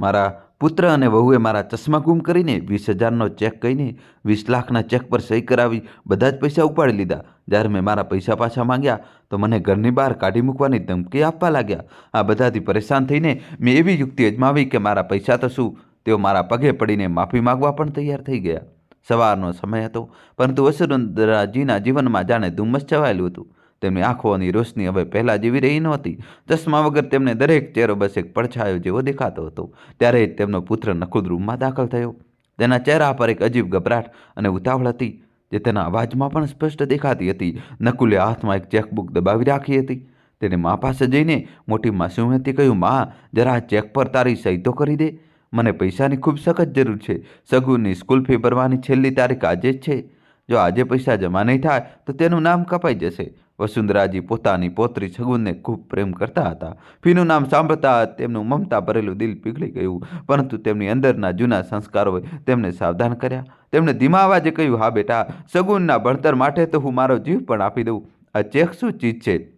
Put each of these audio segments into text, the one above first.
મારા પુત્ર અને વહુએ મારા ચશ્મા ગુમ કરીને 20,000નો ચેક કહીને 20 લાખના ચેક પર સહી કરાવી બધા જ પૈસા ઉપાડી લીધા. જ્યારે મેં મારા પૈસા પાછા માંગ્યા તો મને ઘરની બહાર કાઢી મૂકવાની ધમકી આપવા લાગ્યા. આ બધાથી પરેશાન થઈને મેં એવી યુક્તિ અજમાવી કે મારા પૈસા તો શું, તેઓ મારા પગે પડીને માફી માંગવા પણ તૈયાર થઈ ગયા. સવારનો સમય હતો, પરંતુ વસુંધરાજીના જીવનમાં જાણે ધુમ્મસ છવાયેલું હતું. તેમની આંખોની રોશની હવે પહેલાં જેવી રહી નહોતી. ચશ્મા વગર તેમને દરેક ચહેરો બસ એક પડછાયો જેવો દેખાતો હતો. ત્યારે જ તેમનો પુત્ર નકુલ રૂમમાં દાખલ થયો. તેના ચહેરા પર એક અજીબ ગભરાટ અને ઉતાવળ હતી, જે તેના અવાજમાં પણ સ્પષ્ટ દેખાતી હતી. નકુલે હાથમાં એક ચેકબુક દબાવી રાખી હતી. તેને મા પાસે જઈને મોટી માસૂમિયતથી કહ્યું, "મા, જરા ચેક પર તારી સહી તો કરી દે. મને પૈસાની ખૂબ સખત જરૂર છે. સગુનની સ્કૂલ ફી ભરવાની છેલ્લી તારીખ આજે જ છે. જો આજે પૈસા જમા નહીં થાય તો તેનું નામ કપાઈ જશે." વસુંધરાજી પોતાની પૌત્રી સગુનને ખૂબ પ્રેમ કરતા હતા. ફીનું નામ સાંભળતા તેમનું મમતા ભરેલું દિલ પીગળી ગયું, પરંતુ તેમની અંદરના જૂના સંસ્કારોએ તેમને સાવધાન કર્યા. તેમણે ધીમા અવાજે કહ્યું, "હા બેટા, સગુનના ભણતર માટે તો હું મારો જીવ પણ આપી દઉં. આ ચેક શું ચીજ છે?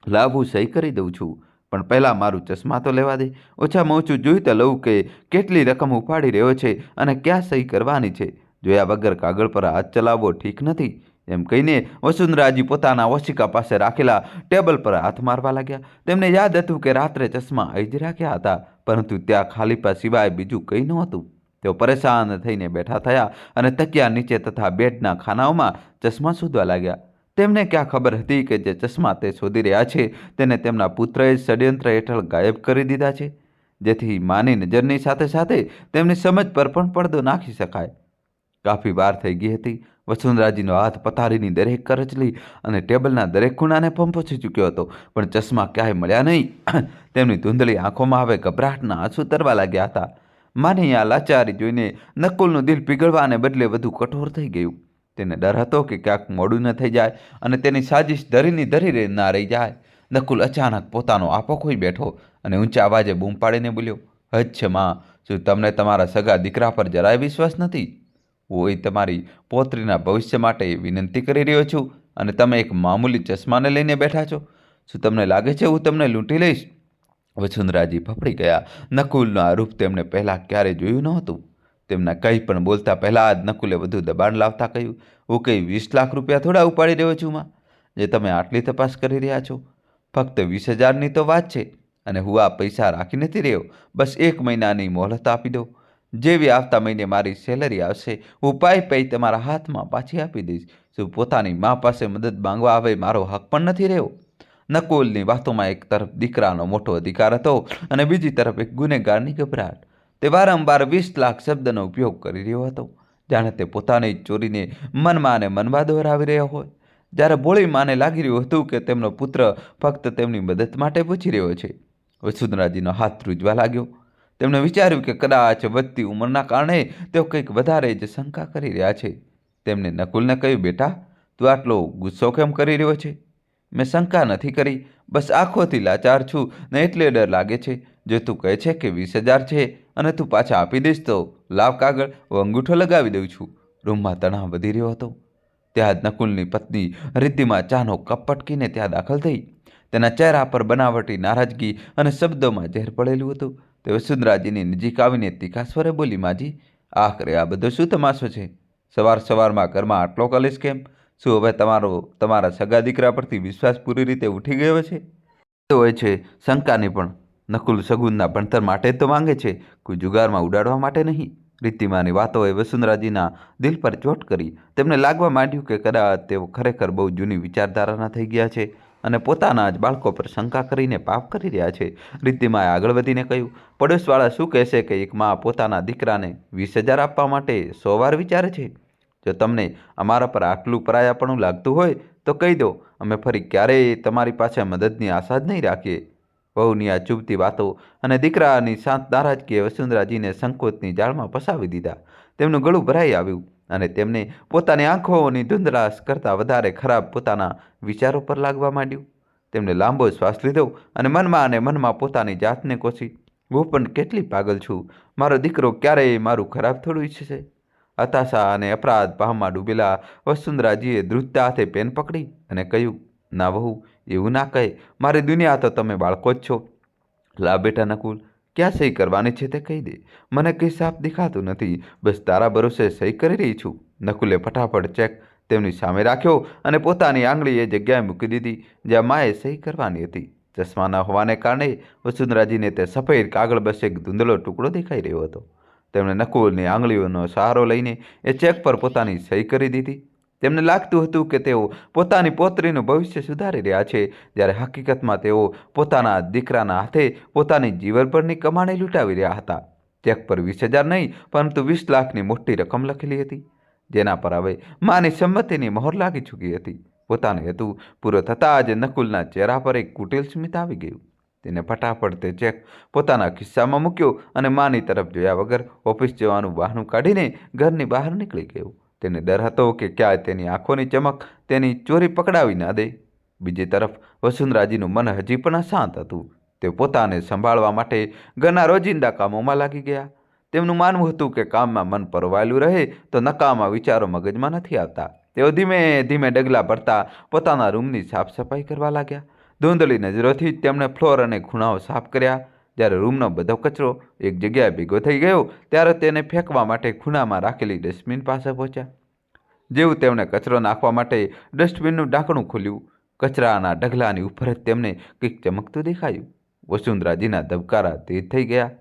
લાવ, હું સહી કરી દઉં છું. પણ પહેલાં મારું ચશ્મા તો લેવા દે. ઓછામાં ઓછું જોઈ તો લઉં કે કેટલી રકમ ઉપાડી રહ્યો છે અને ક્યાં સહી કરવાની છે. જોયા વગર કાગળ પર હાથ ચલાવવો ઠીક નથી." એમ કહીને વસુંધરાજી પોતાના ઓશિકા પાસે રાખેલા ટેબલ પર હાથ મારવા લાગ્યા. તેમને યાદ હતું કે રાત્રે ચશ્મા અહીં જ રાખ્યા હતા, પરંતુ ત્યાં ખાલીપા સિવાય બીજું કંઈ નહોતું. તેઓ પરેશાન થઈને બેઠા થયા અને તકિયા નીચે તથા બેડના ખાનાઓમાં ચશ્મા શોધવા લાગ્યા. તેમને ક્યાં ખબર હતી કે જે ચશ્મા તે શોધી રહ્યા છે તેને તેમના પુત્રએ ષડયંત્ર હેઠળ ગાયબ કરી દીધા છે, જેથી માની નજરની સાથે સાથે તેમની સમજ પર પણ પડદો નાખી શકાય. કાફી વાર થઈ ગઈ હતી. વસુંધરાજીનો હાથ પથારીની દરેક કરચલી અને ટેબલના દરેક ખૂણાને પંપોછી ચૂક્યો હતો, પણ ચશ્મા ક્યાંય મળ્યા નહીં. તેમની ધૂંધળી આંખોમાં હવે ગભરાટના આંસુ તરવા લાગ્યા હતા. માની આ લાચારી જોઈને નકુલનું દિલ પીગળવાને બદલે વધુ કઠોર થઈ ગયું. તેને ડર હતો કે ક્યાંક મોડું ન થઈ જાય અને તેની સાજિશ ધરીની ધરી ના રહી જાય. નકુલ અચાનક પોતાનો આપો ખોઈ બેઠો અને ઊંચા અવાજે બૂમ પાડીને બોલ્યો, "હદ છે માં, શું તમને તમારા સગા દીકરા પર જરાય વિશ્વાસ નથી? હું અહીં તમારી પૌત્રીના ભવિષ્ય માટે વિનંતી કરી રહ્યો છું અને તમે એક મામૂલી ચશ્માને લઈને બેઠા છો. શું તમને લાગે છે હું તમને લૂંટી લઈશ?" વસુંધરાજી ફફડી ગયા. નકુલનું આ રૂપ તેમણે પહેલાં ક્યારેય જોયું નહોતું. તેમના કંઈ પણ બોલતા પહેલાં જ નકુલે વધુ દબાણ લાવતા કહ્યું, "હું કંઈ 20 લાખ રૂપિયા થોડા ઉપાડી રહ્યો છું માં, જે તમે આટલી તપાસ કરી રહ્યા છો. ફક્ત 20,000ની તો વાત છે અને હું આ પૈસા રાખી નથી રહ્યો. બસ 1 મહિનાની મોહલત આપી દો. જેવી આવતા મહિને મારી સેલરી આવશે, હું પાઈ તમારા હાથમાં પાછી આપી દઈશ. શું પોતાની મા પાસે મદદ માંગવા હવે મારો હક પણ નથી રહ્યો?" નકુલની વાતોમાં એક તરફ દીકરાનો મોટો અધિકાર હતો અને બીજી તરફ એક ગુનેગારની ગભરાટ. તે વારંવાર 20 લાખ શબ્દનો ઉપયોગ કરી રહ્યો હતો, જાણે તે પોતાની ચોરીને મનમાં અને મનમાં દોહરાવી રહ્યો હોય. જ્યારે ભોળી માને લાગી રહ્યું હતું કે તેમનો પુત્ર ફક્ત તેમની મદદ માટે પૂછી રહ્યો છે. વસુંધરાજીનો હાથ ધ્રુજવા લાગ્યો. તેમણે વિચાર્યું કે કદાચ વધતી ઉંમરના કારણે તેઓ કંઈક વધારે જ શંકા કરી રહ્યા છે. તેમણે નકુલને કહ્યું, "બેટા, તું આટલો ગુસ્સો કેમ કરી રહ્યો છે? મેં શંકા નથી કરી, બસ આંખોથી લાચાર છું ને એટલે ડર લાગે છે. જો તું કહે છે કે 20,000 છે અને તું પાછા આપી દઈશ તો લાવ કાગળ, હું અંગૂઠો લગાવી દઉં છું." રૂમમાં તણાવ વધી રહ્યો હતો. ત્યાં જ નકુલની પત્ની રિદ્ધિમાં ચાનો કપ પટકીને ત્યાં દાખલ થઈ. તેના ચહેરા પર બનાવટી નારાજગી અને શબ્દોમાં ઝેર પડેલું હતું. તે વસુંધરાજીની નજીક આવીને તીખા સ્વરે બોલી, "માજી, આખરે આ બધો શું તમાશો છે? સવાર સવારમાં ઘરમાં આટલો કલેશ કેમ? શું હવે તમારા સગા દીકરા પરથી વિશ્વાસ પૂરી રીતે ઉઠી ગયો છે?" તો હોય છે શંકાની પણ. નકુલ સગુનના ભણતર માટે જ તો માંગે છે, કોઈ જુગારમાં ઉડાડવા માટે નહીં. રીતિમાની વાતોએ વસુંધરાજીના દિલ પર ચોટ કરી. તેમને લાગવા માંડ્યું કે કદાચ તેઓ ખરેખર બહુ જૂની વિચારધારાના થઈ ગયા છે અને પોતાના જ બાળકો પર શંકા કરીને પાપ કરી રહ્યા છે. રીતિમાએ આગળ વધીને કહ્યું, "પડોશવાળા શું કહેશે કે એક મા પોતાના દીકરાને 20,000 આપવા માટે 100 વાર વિચારે છે? જો તમને અમારા પર આટલું પરાયાપણું લાગતું હોય તો કહી દો, અમે ફરી ક્યારેય તમારી પાસે મદદની આશા જ નહીં રાખીએ." વહુની આ ચૂભતી વાતો અને દીકરાની શાંત નારાજગીએ વસુંધરાજીને સંકોચની જાળમાં ફસાવી દીધા. તેમનું ગળું ભરાઈ આવ્યું અને તેમને પોતાની આંખોની ધૂંધળાશ કરતાં વધારે ખરાબ પોતાના વિચારો પર લાગવા માંડ્યું. તેમણે લાંબો શ્વાસ લીધો અને મનમાં પોતાની જાતને કોસી, "હું પણ કેટલી પાગલ છું. મારો દીકરો ક્યારેય મારું ખરાબ થોડું ઈચ્છશે." હતાશા અને અપરાધ ભાવમાં ડૂબેલા વસુંધરાજીએ ધ્રુજતા હાથે પેન પકડી અને કહ્યું, "ના વહુ, એવું ના કહે. મારી દુનિયા તો તમે બાળકો જ છો. લા બેટા નકુલ, ક્યાં સહી કરવાની છે તે કહી દે. મને કંઈ સાફ દેખાતું નથી. બસ તારા ભરોસે સહી કરી રહી છું. નકુલે ફટાફટ ચેક તેમની સામે રાખ્યો અને પોતાની આંગળી એ જગ્યાએ મૂકી દીધી જ્યાં માએ સહી કરવાની હતી. ચશ્મા ન હોવાને કારણે વસુંધરાજીને તે સફેદ કાગળ બસ એક ધૂંધળો ટુકડો દેખાઈ રહ્યો હતો. તેમણે નકુલની આંગળીઓનો સહારો લઈને એ ચેક પર પોતાની સહી કરી દીધી. તેમને લાગતું હતું કે તેઓ પોતાની પોતરીનું ભવિષ્ય સુધારી રહ્યા છે, જ્યારે હકીકતમાં તેઓ પોતાના દીકરાના હાથે પોતાની જીવનભરની કમાણી લૂંટાવી રહ્યા હતા. ચેક પર 20,000 નહીં પરંતુ 20 લાખની મોટી રકમ લખેલી હતી, જેના પર હવે માની સંમતિની મહોર લાગી ચૂકી હતી. પોતાનો હેતુ પૂરો થતાં જ નકુલના ચહેરા પર એક કુટિલ સ્મિત આવી ગયું. તેને ફટાફટ તે ચેક પોતાના ખિસ્સામાં મૂક્યો અને માની તરફ જોયા વગર ઓફિસ જવાનું બહાનું કાઢીને ઘરની બહાર નીકળી ગયો. તેને ડર હતો કે ક્યાંય તેની આંખોની ચમક તેની ચોરી પકડાવી ના દે. બીજી તરફ વસુંધરાજીનું મન હજી પણ અશાંત હતું. તે પોતાને સંભાળવા માટે ઘરના રોજિંદા કામોમાં લાગી ગયા. તેમનું માનવું હતું કે કામમાં મન પરોવાયેલું રહે તો નકામા વિચારો મગજમાં નથી આવતા. તેઓ ધીમે ધીમે ડગલા ભરતા પોતાના રૂમની સાફ સફાઈ કરવા લાગ્યા. ધૂંધળી નજરોથી જ તેમણે ફ્લોર અને ખૂણાઓ સાફ કર્યા. જ્યારે રૂમનો બધો કચરો એક જગ્યાએ ભેગો થઈ ગયો ત્યારે તેને ફેંકવા માટે ખૂણામાં રાખેલી ડસ્ટબિન પાસે પહોંચ્યા. જેવું તેમણે કચરો નાખવા માટે ડસ્ટબિનનું ઢાંકણું ખોલ્યું, કચરાના ઢગલાની ઉપર જ તેમને કંઈક ચમકતું દેખાયું. વસુંધરાજીના ધબકારા તેજ થઈ ગયા.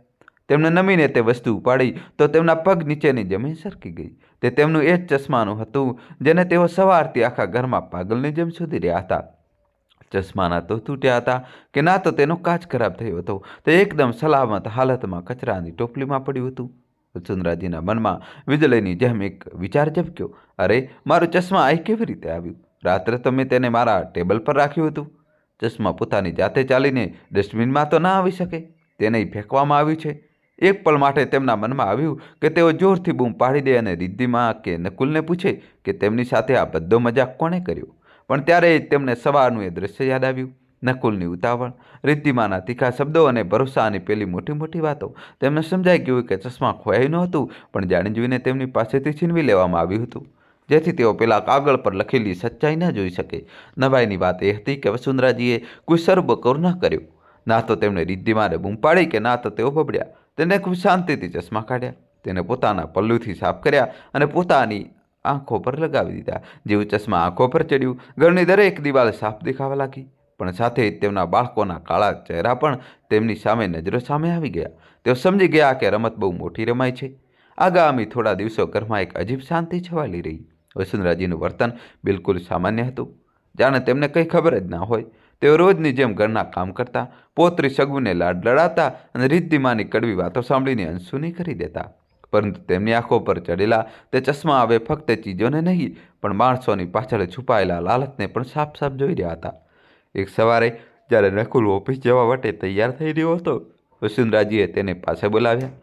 તેમણે નમીને તે વસ્તુ ઉપાડી તો તેમના પગ નીચેની જમીન સરકી ગઈ. તે તેમનું એ જ ચશ્માનું હતું જેને તેઓ સવારથી આખા ઘરમાં પાગલની જેમ શોધી રહ્યા હતા. ચશ્મા ના તો તૂટ્યા હતા કે ના તો તેનો કાચ ખરાબ થયો હતો. તે એકદમ સલામત હાલતમાં કચરાની ટોપલીમાં પડ્યું હતું. વસુંધરાજીના મનમાં વીજળીની જેમ એક વિચાર ઝબક્યો. અરે, મારું ચશ્મા અહીં કેવી રીતે આવ્યું? રાત્રે તો મેં તેને મારા ટેબલ પર રાખ્યું હતું. ચશ્મા પોતાની જાતે ચાલીને ડસ્ટબિનમાં તો ના આવી શકે, તેને ફેંકવામાં આવ્યું છે. એક પળ માટે તેમના મનમાં આવ્યું કે તેઓ જોરથી બૂમ પાડી દે અને રિદ્ધિમાં કે નકુલને પૂછે કે તેમની સાથે આ બધો મજાક કોણે કર્યો. પણ ત્યારે જ તેમને સવારનું એ દ્રશ્ય યાદ આવ્યું. નકુલની ઉતાવળ, રિદ્ધિમાના તીખા શબ્દો અને ભરોસાની પેલી મોટી મોટી વાતો. તેમને સમજાઈ ગયું કે ચશ્મા ખોવાયું નહોતું, પણ જાણી જોઈને તેમની પાસેથી છીનવી લેવામાં આવ્યું હતું, જેથી તેઓ પેલા કાગળ પર લખેલી સચ્ચાઈ ન જોઈ શકે. નવાઈની વાત એ હતી કે વસુંધરાજીએ કોઈ સરબકોર ન કર્યો. ના તો તેમણે રિદ્ધિમાને બૂમ પાડી કે ના તો તેઓ બબડ્યા. તેને ખૂબ શાંતિથી ચશ્મા કાઢ્યા, તેને પોતાના પલ્લુથી સાફ કર્યા અને પોતાની આંખો પર લગાવી દીધા. જેવું ચશ્મા આંખો પર ચડ્યું, ઘરની દરેક દિવાલ સાફ દેખાવા લાગી. પણ સાથે જ તેમના બાળકોના કાળા ચહેરા પણ તેમની સામે નજરો સામે આવી ગયા. તેઓ સમજી ગયા કે રમત બહુ મોટી રમાઈ છે. આગામી થોડા દિવસો ઘરમાં એક અજીબ શાંતિ છવાયેલી રહી. વસુંધરાજીનું વર્તન બિલકુલ સામાન્ય હતું, જાણે તેમને કંઈ ખબર જ ના હોય. તેઓ રોજની જેમ ઘરના કામ કરતા, પોતરી સગુને લાડ લડાતા અને રિદ્ધિમાની કડવી વાતો સાંભળીને અનસુની કરી દેતા. પરંતુ તેમની આંખો પર ચડેલા તે ચશ્મા હવે ફક્ત ચીજોને નહીં પણ માણસોની પાછળ છુપાયેલા લાલચને પણ સાફ સાફ જોઈ રહ્યા હતા. એક સવારે જ્યારે નકુલ ઓફિસ જવા માટે તૈયાર થઈ રહ્યો હતો, વસુંધરાજીએ તેને પાસે બોલાવ્યા.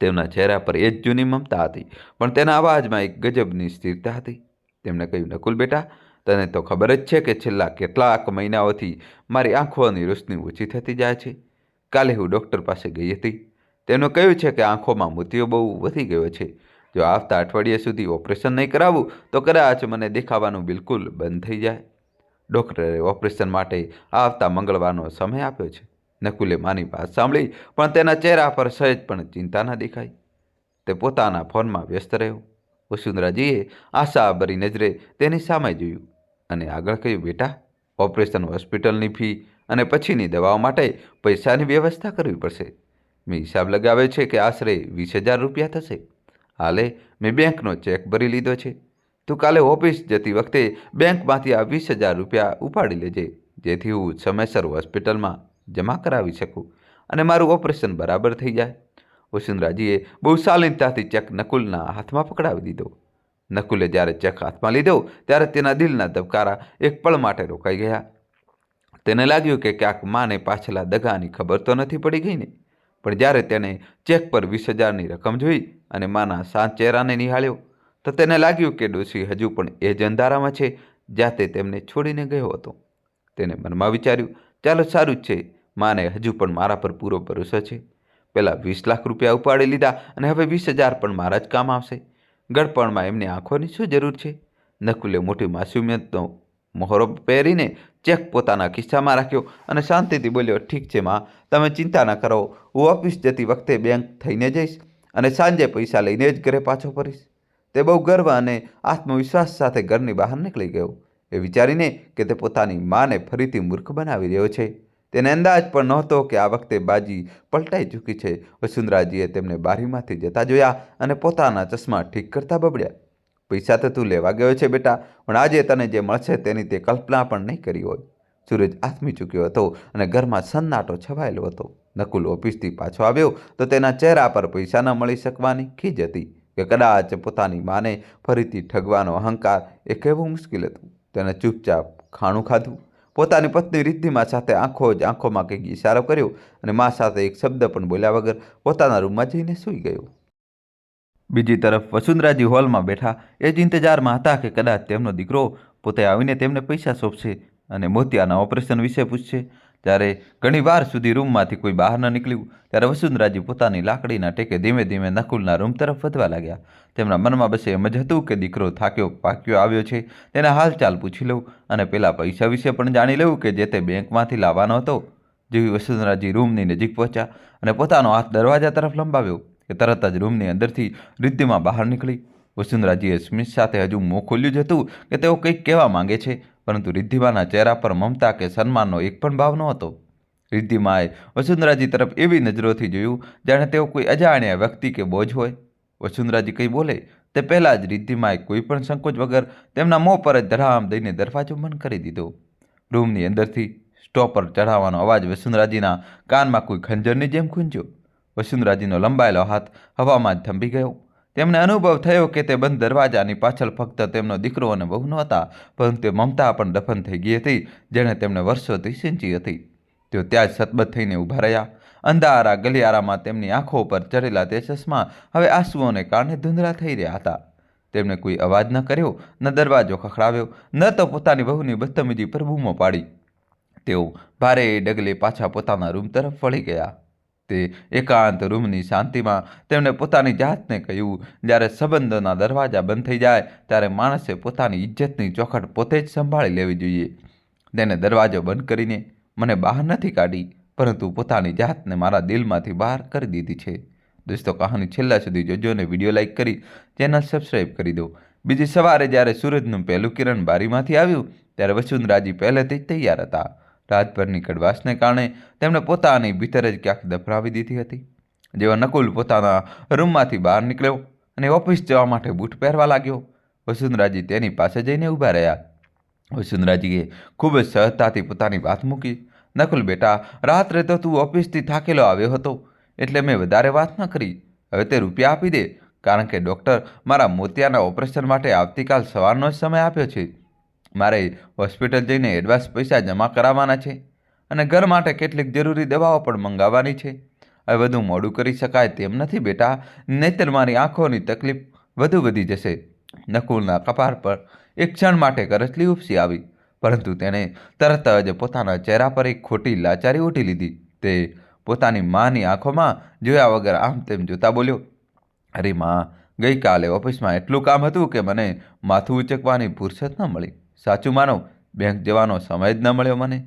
તેમના ચહેરા પર એ જ જૂની મમતા હતી, પણ તેના અવાજમાં એક ગજબની સ્થિરતા હતી. તેમણે કહ્યું, નકુલ બેટા, તને તો ખબર જ છે કે છેલ્લા કેટલાક મહિનાઓથી મારી આંખોની રોશની ઓછી થતી જાય છે. કાલે હું ડૉક્ટર પાસે ગઈ હતી. તેમણે કહ્યું છે કે આંખોમાં મોતિયો બહુ વધી ગયો છે. જો આવતા અઠવાડિયા સુધી ઓપરેશન નહીં કરાવું તો કદાચ મને દેખાવાનું બિલકુલ બંધ થઈ જાય. ડૉક્ટરે ઓપરેશન માટે આવતા મંગળવારનો સમય આપ્યો છે. નકુલે માની વાત સાંભળી, પણ તેના ચહેરા પર સહેજ પણ ચિંતા ન દેખાઈ. તે પોતાના ફોનમાં વ્યસ્ત રહ્યો. વસુંધરાજીએ આશાભરી નજરે તેની સામે જોયું અને આગળ કહ્યું, બેટા, ઓપરેશન, હોસ્પિટલની ફી અને પછીની દવાઓ માટે પૈસાની વ્યવસ્થા કરવી પડશે. મેં હિસાબ લગાવ્યો છે કે આશરે 20,000 રૂપિયા થશે. હાલે, મેં બેંકનો ચેક ભરી લીધો છે. તું કાલે ઓફિસ જતી વખતે બેંકમાંથી આ 20,000 રૂપિયા ઉપાડી લેજે, જેથી હું સમયસર હોસ્પિટલમાં જમા કરાવી શકું અને મારું ઓપરેશન બરાબર થઈ જાય. વસુંધરાજીએ બહુ શાલીનતાથી ચેક નકુલના હાથમાં પકડાવી દીધો. નકુલે જ્યારે ચેક હાથમાં લીધો ત્યારે તેના દિલના ધબકારા એક પળ માટે રોકાઈ ગયા. તેને લાગ્યું કે ક્યાંક માને પાછલા દગાની ખબર તો નથી પડી ગઈ ને. પણ જ્યારે તેને ચેક પર 20,000ની રકમ જોઈ અને માના શાંત ચહેરાને નિહાળ્યો તો તેને લાગ્યું કે ડોશી હજુ પણ એ જ અંધારામાં છે જ્યાં તે તેમને છોડીને ગયો હતો. તેને મનમાં વિચાર્યું, ચાલો સારું જ છે, માને હજુ પણ મારા પર પૂરો ભરોસો છે. પહેલાં 20 લાખ રૂપિયા ઉપાડી લીધા અને હવે 20,000 પણ મારા જ કામ આવશે. ગળપણમાં એમની આંખોની શું જરૂર છે? નકુલે મોટી માસુમિયતનો મોહરો પહેરીને ચેક પોતાના ખિસ્સામાં રાખ્યો અને શાંતિથી બોલ્યો, ઠીક છે માં, તમે ચિંતા ન કરો, હું ઓફિસ જતી વખતે બેંક થઈને જઈશ અને સાંજે પૈસા લઈને જ ઘરે પાછો ફરીશ. તે બહુ ગર્વ અને આત્મવિશ્વાસ સાથે ઘરની બહાર નીકળી ગયો, એ વિચારીને કે તે પોતાની માને ફરીથી મૂર્ખ બનાવી રહ્યો છે. તેને અંદાજ પણ નહોતો કે આ વખતે બાજી પલટાઈ ચૂકી છે. વસુંધરાજીએ તેમને બારીમાંથી જતા જોયા અને પોતાના ચશ્મા ઠીક કરતા બબડ્યા, પૈસા તો તું લેવા ગયો છે બેટા, પણ આજે તને જે મળશે તેની તે કલ્પના પણ નહીં કરી હોય. સૂરજ આથમી ચૂક્યો હતો અને ઘરમાં સન્નાટો છવાયેલો હતો. નકુલ ઓફિસથી પાછો આવ્યો તો તેના ચહેરા પર પૈસા ન મળી શકવાની ખીજ હતી કે કદાચ પોતાની માને ફરીથી ઠગવાનો અહંકાર એ કહેવું મુશ્કેલ હતું. તેને ચૂપચાપ ખાણું ખાધું, પોતાની પત્ની રિદ્ધિમા સાથે આંખોમાં કંઈક ઇશારો કર્યો અને મા સાથે એક શબ્દ પણ બોલ્યા વગર પોતાના રૂમમાં જઈને સૂઈ ગયો. બીજી તરફ વસુંધરાજી હોલમાં બેઠા એ જ ઇંતજારમાં હતા કે કદાચ તેમનો દીકરો પોતે આવીને તેમને પૈસા સોંપશે અને મોતિયાના ઓપરેશન વિશે પૂછશે. ત્યારે ઘણીવાર સુધી રૂમમાંથી કોઈ બહાર ન નીકળ્યું ત્યારે વસુંધરાજી પોતાની લાકડીના ટેકે ધીમે ધીમે નકુલના રૂમ તરફ વધવા લાગ્યા. તેમના મનમાં બસ એમ જ હતું કે દીકરો થાક્યો પાક્યો આવ્યો છે, તેના હાલચાલ પૂછી લઉં અને પેલા પૈસા વિશે પણ જાણી લઉં કે જે તે બેંકમાંથી લાવવાનો હતો. જેવી વસુંધરાજી રૂમની નજીક પહોંચ્યા અને પોતાનો હાથ દરવાજા તરફ લંબાવ્યો કે તરત જ રૂમની અંદરથી રિદ્ધિમા બહાર નીકળી. વસુંધરાજીએ સ્મિત સાથે હજુ મોં ખોલ્યું જ હતું કે તેઓ કંઈક કહેવા માંગે છે, પરંતુ રિદ્ધિમાના ચહેરા પર મમતા કે સન્માનનો એક પણ ભાવ નહોતો. રિદ્ધિમાએ વસુંધરાજી તરફ એવી નજરોથી જોયું જાણે તેઓ કોઈ અજાણ્યા વ્યક્તિ કે બોજ હોય. વસુંધરાજી કંઈ બોલે તે પહેલાં જ રિદ્ધિમાએ કોઈ પણ સંકોચ વગર તેમના મોં પર જ ધડામ દઈને દરવાજો બંધ કરી દીધો. રૂમની અંદરથી સ્ટોપર ચઢાવવાનો અવાજ વસુંધરાજીના કાનમાં કોઈ ખંજરની જેમ ખૂંચ્યો. વસુંધરાજીનો લંબાયેલો હાથ હવામાં જ થંભી ગયો. તેમને અનુભવ થયો કે તે બંધ દરવાજાની પાછળ ફક્ત તેમનો દીકરો અને વહુ નહોતા, પરંતુ તે મમતા પણ દફન થઈ ગઈ હતી, જેણે તેમને વર્ષોથી સિંચી હતી. તેઓ ત્યાં જ સતબત થઈને ઊભા રહ્યા. અંધારા ગલિયારામાં તેમની આંખો પર ચડેલા તે ચશ્મા હવે આંસુઓને કારણે ધૂંધળા થઈ રહ્યા હતા. તેમણે કોઈ અવાજ ન કર્યો, ન દરવાજો ખખડાવ્યો, ન તો પોતાની વહુની બદતમીજી પર બૂમો પાડી. તેઓ ભારે ડગલે પાછા પોતાના રૂમ તરફ વળી ગયા. તે એકાંત રૂમની શાંતિમાં તેમણે પોતાની જાતને કહ્યું, જ્યારે સંબંધોના દરવાજા બંધ થઈ જાય ત્યારે માણસે પોતાની ઇજ્જતની ચોખટ પોતે જ સંભાળી લેવી જોઈએ. તેને દરવાજો બંધ કરીને મને બહાર નથી કાઢી, પરંતુ પોતાની જાતને મારા દિલમાંથી બહાર કરી દીધી છે. દોસ્તો, કહાની છેલ્લા સુધી જોજો અને વિડીયો લાઇક કરી ચેનલ સબસ્ક્રાઈબ કરી દો. બીજી સવારે જ્યારે સૂરજનું પહેલું કિરણ બારીમાંથી આવ્યું ત્યારે વસુંધરાજી પહેલેથી જ તૈયાર હતા. રાતભરની કડવાશને કારણે તેમણે પોતાની ભીતર જ ક્યાંક દફનાવી દીધી હતી. જેવા નકુલ પોતાના રૂમમાંથી બહાર નીકળ્યો અને ઓફિસ જવા માટે બૂટ પહેરવા લાગ્યો, વસુંધરાજી તેની પાસે જઈને ઊભા રહ્યા. વસુંધરાજીએ ખૂબ જ સહજતાથી પોતાની વાત મૂકી. નકુલ બેટા, રાત્રે તો તું ઓફિસથી થાકેલો આવ્યો હતો એટલે મેં વધારે વાત ન કરી. હવે તે રૂપિયા આપી દે, કારણ કે ડૉક્ટર મારા મોતિયાના ઓપરેશન માટે આવતીકાલ સવારનો જ સમય આપ્યો છે. મારે હોસ્પિટલ જઈને એડવાન્સ પૈસા જમા કરાવવાના છે અને ઘર માટે કેટલીક જરૂરી દવાઓ પણ મંગાવવાની છે. હવે વધુ મોડું કરી શકાય તેમ નથી બેટા, નહીંતર મારી આંખોની તકલીફ વધુ વધી જશે. નકુલના કપાળ પર એક ક્ષણ માટે કરચલી ઉપસી આવી, પરંતુ તેણે તરત જ પોતાના ચહેરા પર એક ખોટી લાચારી ઉઠી લીધી. તે પોતાની માની આંખોમાં જોયા વગર આમ તેમ જોતા બોલ્યો, અરે માં, ગઈકાલે ઓફિસમાં એટલું કામ હતું કે મને માથું ઉચકવાની ફુરસત ન મળી. સાચું માનો, બેંક જવાનો સમય જ ન મળ્યો મને.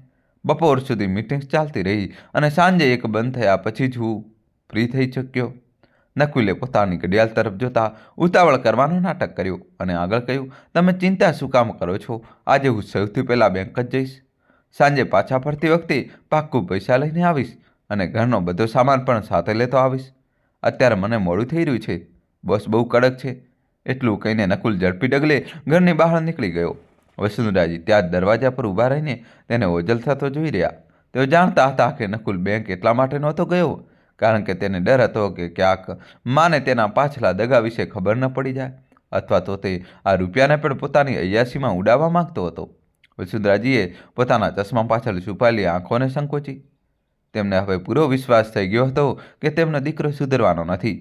બપોર સુધી મીટિંગ્સ ચાલતી રહી અને સાંજે એક બંધ થયા પછી જ હું ફ્રી થઈ શક્યો. નકુલે પોતાની ઘડિયાળ તરફ જોતા ઉતાવળ કરવાનો નાટક કર્યો અને આગળ કહ્યું, તમે ચિંતા શું કામ કરો છો? આજે હું સૌથી પહેલાં બેંક જ જઈશ. સાંજે પાછા ફરતી વખતે પાક્કું પૈસા લઈને આવીશ અને ઘરનો બધો સામાન પણ સાથે લેતો આવીશ. અત્યારે મને મોડું થઈ રહ્યું છે, બોસ બહુ કડક છે. એટલું કહીને નકુલ ઝડપી ડગલે ઘરની બહાર નીકળી ગયો. વસુંધરાજી ત્યાં જ દરવાજા પર ઊભા રહીને તેને ઓજલ થતો જોઈ રહ્યા. તેઓ જાણતા હતા કે નકુલ બેંક એટલા માટે નહોતો ગયો કારણ કે તેને ડર હતો કે ક્યાંક માને તેના પાછલા દગા વિશે ખબર ન પડી જાય, અથવા તો તે આ રૂપિયાને પણ પોતાની અયાસીમાં ઉડાવવા માંગતો હતો. વસુંધરાજીએ પોતાના ચશ્મા પાછળ છુપાયેલી આંખોને સંકોચી. તેમને હવે પૂરો વિશ્વાસ થઈ ગયો હતો કે તેમનો દીકરો સુધરવાનો નથી.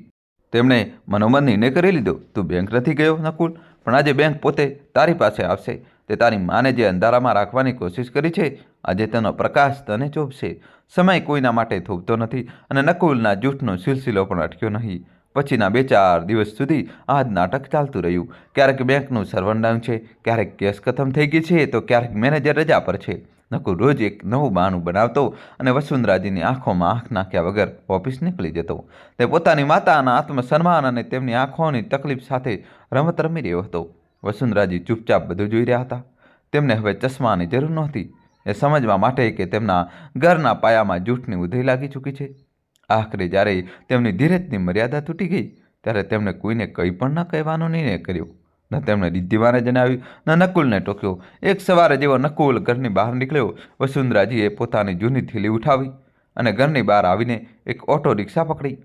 તેમણે મનોમન નિર્ણય કરી લીધો, તું બેંક નથી ગયો નકુલ, પણ આજે બેંક પોતે તારી પાસે આવશે. તે તારી માને જે અંધારામાં રાખવાની કોશિશ કરી છે, આજે તેનો પ્રકાશ તને ચોપશે. સમય કોઈના માટે થોભતો નથી અને નકુલના જૂઠનો સિલસિલો પણ અટક્યો નહીં. પછીના 2-4 દિવસ સુધી આ જ નાટક ચાલતું રહ્યું. ક્યારેક બેંકનું સર્વર ડાઉન છે, ક્યારેક કેશ ખતમ થઈ ગઈ છે, તો ક્યારેક મેનેજર રજા પર છે. નકુલ રોજ એક નવું બહાનું બનાવતો અને વસુંધરાજીની આંખોમાં આંખ નાખ્યા વગર ઓફિસ નીકળી જતો. તે પોતાની માતાના આત્મસન્માન અને તેમની આંખોની તકલીફ સાથે રમત રમી રહ્યો હતો. વસુંધરાજી ચૂપચાપ બધું જોઈ રહ્યા હતા. તેમને હવે ચશ્માની જરૂર નહોતી, એ સમજવા માટે કે તેમના ઘરના પાયામાં જૂઠની ઉધઈ લાગી ચૂકી છે. આખરે જ્યારે તેમની ધીરજની મર્યાદા તૂટી ગઈ ત્યારે તેમણે કોઈને કંઈ પણ ન કહેવાનો નિર્ણય કર્યો. ન તેમણે રિદ્ધિમાને જણાવ્યું, ન નકુલને ટોક્યો. એક સવારે જેવો નકુલ ઘરની બહાર નીકળ્યો, વસુંધરાજીએ પોતાની જૂની થેલી ઉઠાવી અને ઘરની બહાર આવીને એક ઓટો રિક્ષા પકડી.